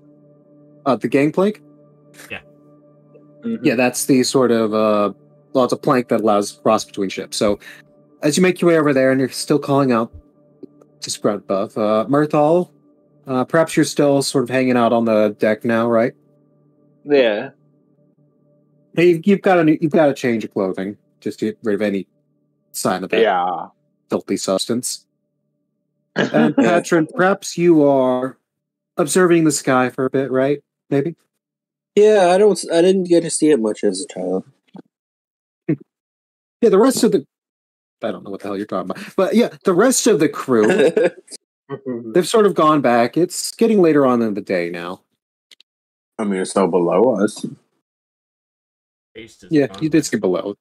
The gangplank? Yeah. Mm-hmm. Yeah, that's the sort of, well, it's a plank that allows cross between ships. So, as you make your way over there and you're still calling out to Scrub Buff, Myrthal, perhaps you're still sort of hanging out on the deck now, right? Yeah. Hey, you've got to change of clothing just to get rid of any sign of that filthy substance. And Patron, perhaps you are observing the sky for a bit, right? Maybe. Yeah, I didn't get to see it much as a child. Yeah, the rest of the I don't know what the hell you're talking about. But yeah, the rest of the crew, they've sort of gone back. It's getting later on in the day now. I mean, it's still below us. Yeah, you did skip below.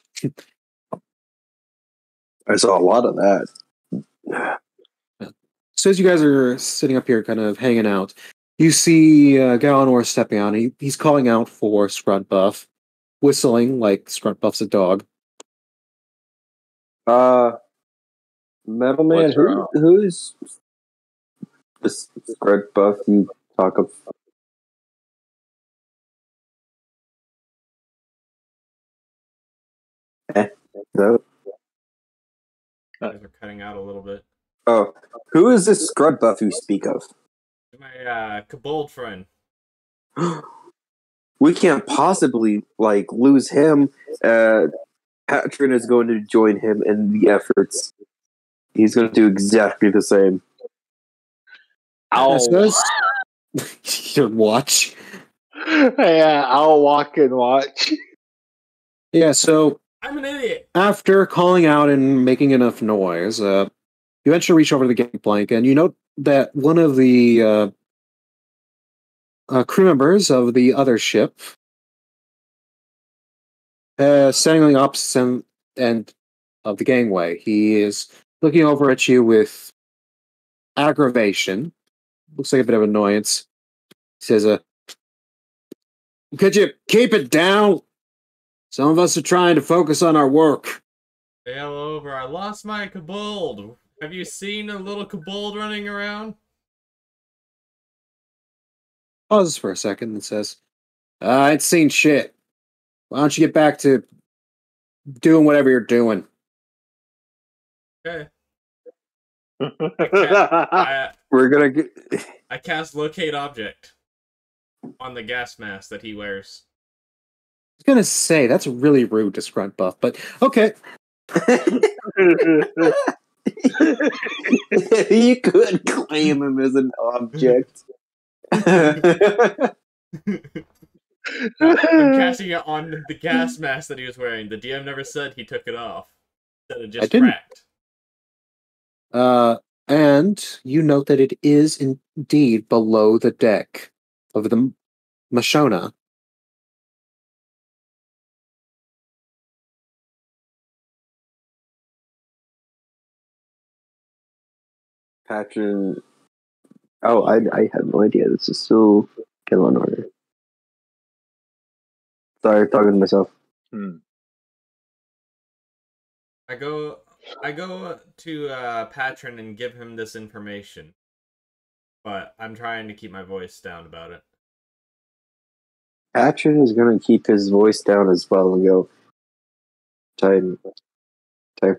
I saw a lot of that. So as you guys are sitting up here kind of hanging out, you see Galanor stepping on. He's calling out for Scruntbuff, whistling like Scruntbuff's a dog. Metal Man, who's this Scruntbuff you talk of? No? Guys are cutting out a little bit. Oh, who is this Scruntbuff you speak of? My Kobold friend. We can't possibly lose him. Patron is going to join him in the efforts. He's going to do exactly the same. I'll your watch. Yeah, I'll walk and watch. Yeah, so I'm an idiot. After calling out and making enough noise, you eventually reach over to the gangplank, and you note that one of the crew members of the other ship, standing on the opposite end of the gangway, he is looking over at you with aggravation. Looks like a bit of annoyance. He says, could you keep it down? Some of us are trying to focus on our work. Fail over. I lost my Kobold. Have you seen a little Kobold running around? Pauses for a second and says, I ain't seen shit. Why don't you get back to doing whatever you're doing? Okay. We're gonna get. I cast Locate Object on the gas mask that he wears. I was gonna say, that's really rude to Scruntbuff, but okay. You could claim him as an object. I'm casting it on the gas mask that he was wearing. The DM never said he took it off. Instead, it just cracked. And you note that it is indeed below the deck of the Mashona. Patron. Oh, I had no idea. This is still Galanor. Sorry, talking to myself. I go to Patron and give him this information, but I'm trying to keep my voice down about it. Patron is going to keep his voice down as well and go, time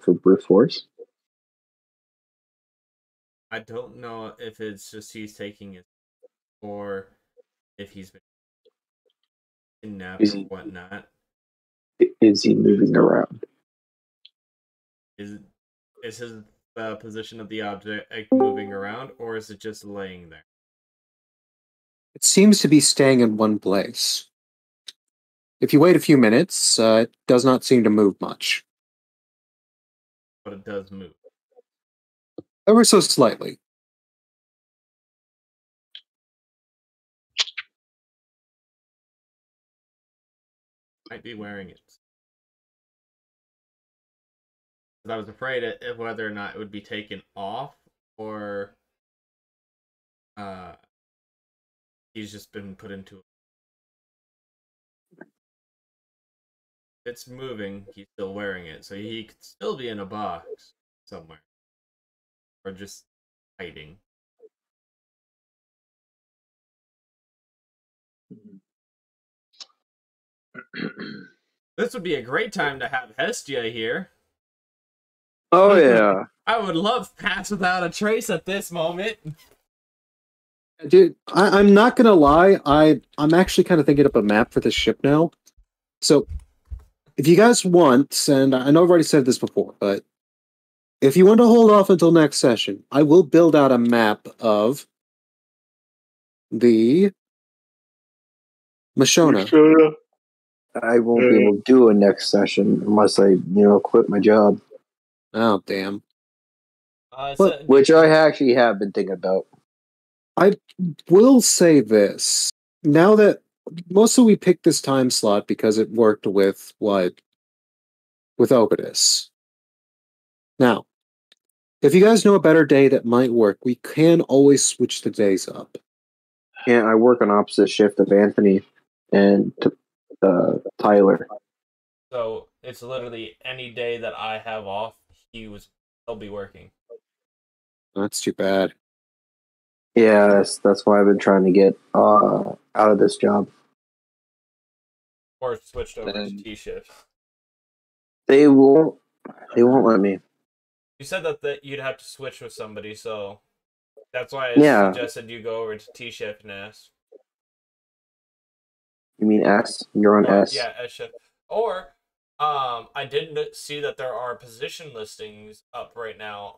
for brute force. I don't know if it's just he's taking it, or if he's been kidnapped or whatnot. Is he moving around? Is his position of the object moving around, or is it just laying there? It seems to be staying in one place. If you wait a few minutes, it does not seem to move much. But it does move. Ever so slightly. Might be wearing it. I was afraid of whether or not it would be taken off, or he's just been put into it. If it's moving, he's still wearing it, so he could still be in a box somewhere. Or just hiding. This would be a great time to have Hestia here. Oh, yeah. I would love Pass Without a Trace at this moment. Dude, I'm not gonna lie, I'm actually kind of thinking up a map for this ship now. So, if you guys want, and I know I've already said this before, but if you want to hold off until next session, I will build out a map of the Mashona. I won't be able to do a next session unless I, quit my job. Oh, damn. Which I actually have been thinking about. I will say this. Now that mostly we picked this time slot because it worked with Obidus. Now, if you guys know a better day that might work, we can always switch the days up. Yeah, I work on opposite shift of Anthony and Tyler. So it's literally any day that I have off, he'll be working. That's too bad. Yeah, that's why I've been trying to get out of this job. Or switched over to T shift. They won't let me. You said that you'd have to switch with somebody, so that's why I suggested you go over to T shift and S. You mean S? You're on S? Yeah, S shift. Or I didn't see that there are position listings up right now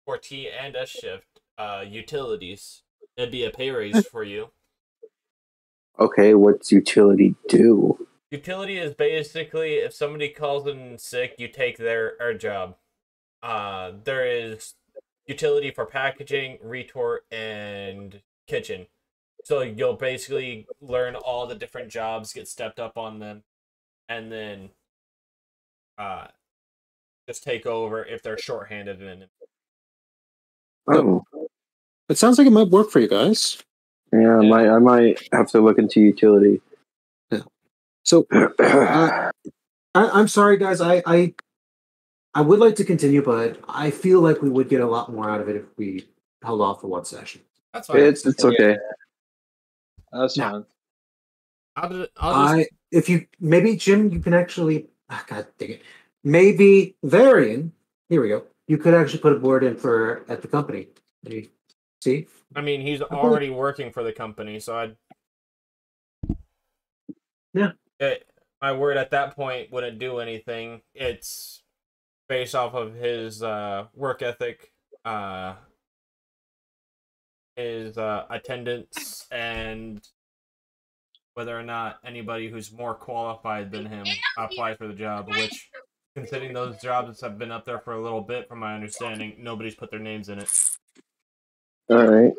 for T and S shift utilities. It'd be a pay raise for you. Okay, what's utility do? Utility is basically if somebody calls in sick, you take their job. There is utility for packaging, retort, and kitchen. So you'll basically learn all the different jobs, get stepped up on them, and then just take over if they're shorthanded in. Oh. It sounds like it might work for you guys. Yeah, I might have to look into utility. Yeah. So, I'm sorry, guys. I would like to continue, but I feel like we would get a lot more out of it if we held off for one session. That's fine. It's okay. That's fine. If you maybe Jim, you can actually. God dang it. Maybe Varian. Here we go. You could actually put a board in at the company. See? I mean, he's already working for the company, so my word at that point wouldn't do anything. It's based off of his work ethic, his attendance, and whether or not anybody who's more qualified than him applies for the job, which, considering those jobs have been up there for a little bit, from my understanding, nobody's put their names in it. All right.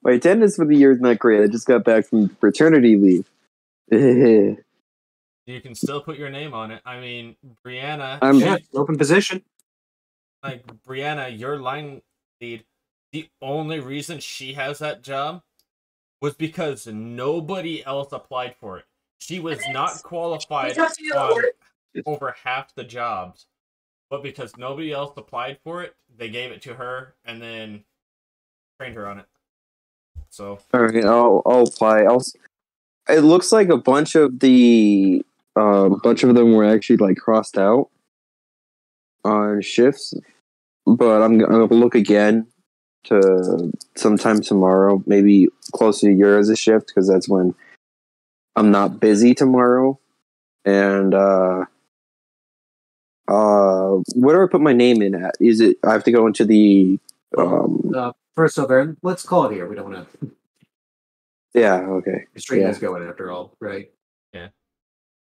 My attendance for the year is not great. I just got back from paternity leave. You can still put your name on it. I mean, Brianna... open position. Like, Brianna, your line lead, the only reason she has that job was because nobody else applied for it. She was not qualified on over half the jobs. But because nobody else applied for it, they gave it to her and then trained her on it. So all right, I'll apply. It looks like a bunch of them were actually like crossed out on shifts, but I'm gonna look again to sometime tomorrow, maybe closer to yours a shift because that's when I'm not busy tomorrow, and where do I put my name in at? Is it I have to go into the first of all, let's call it here. We don't want to. Yeah. Okay. The stream is going after all, right? Yeah.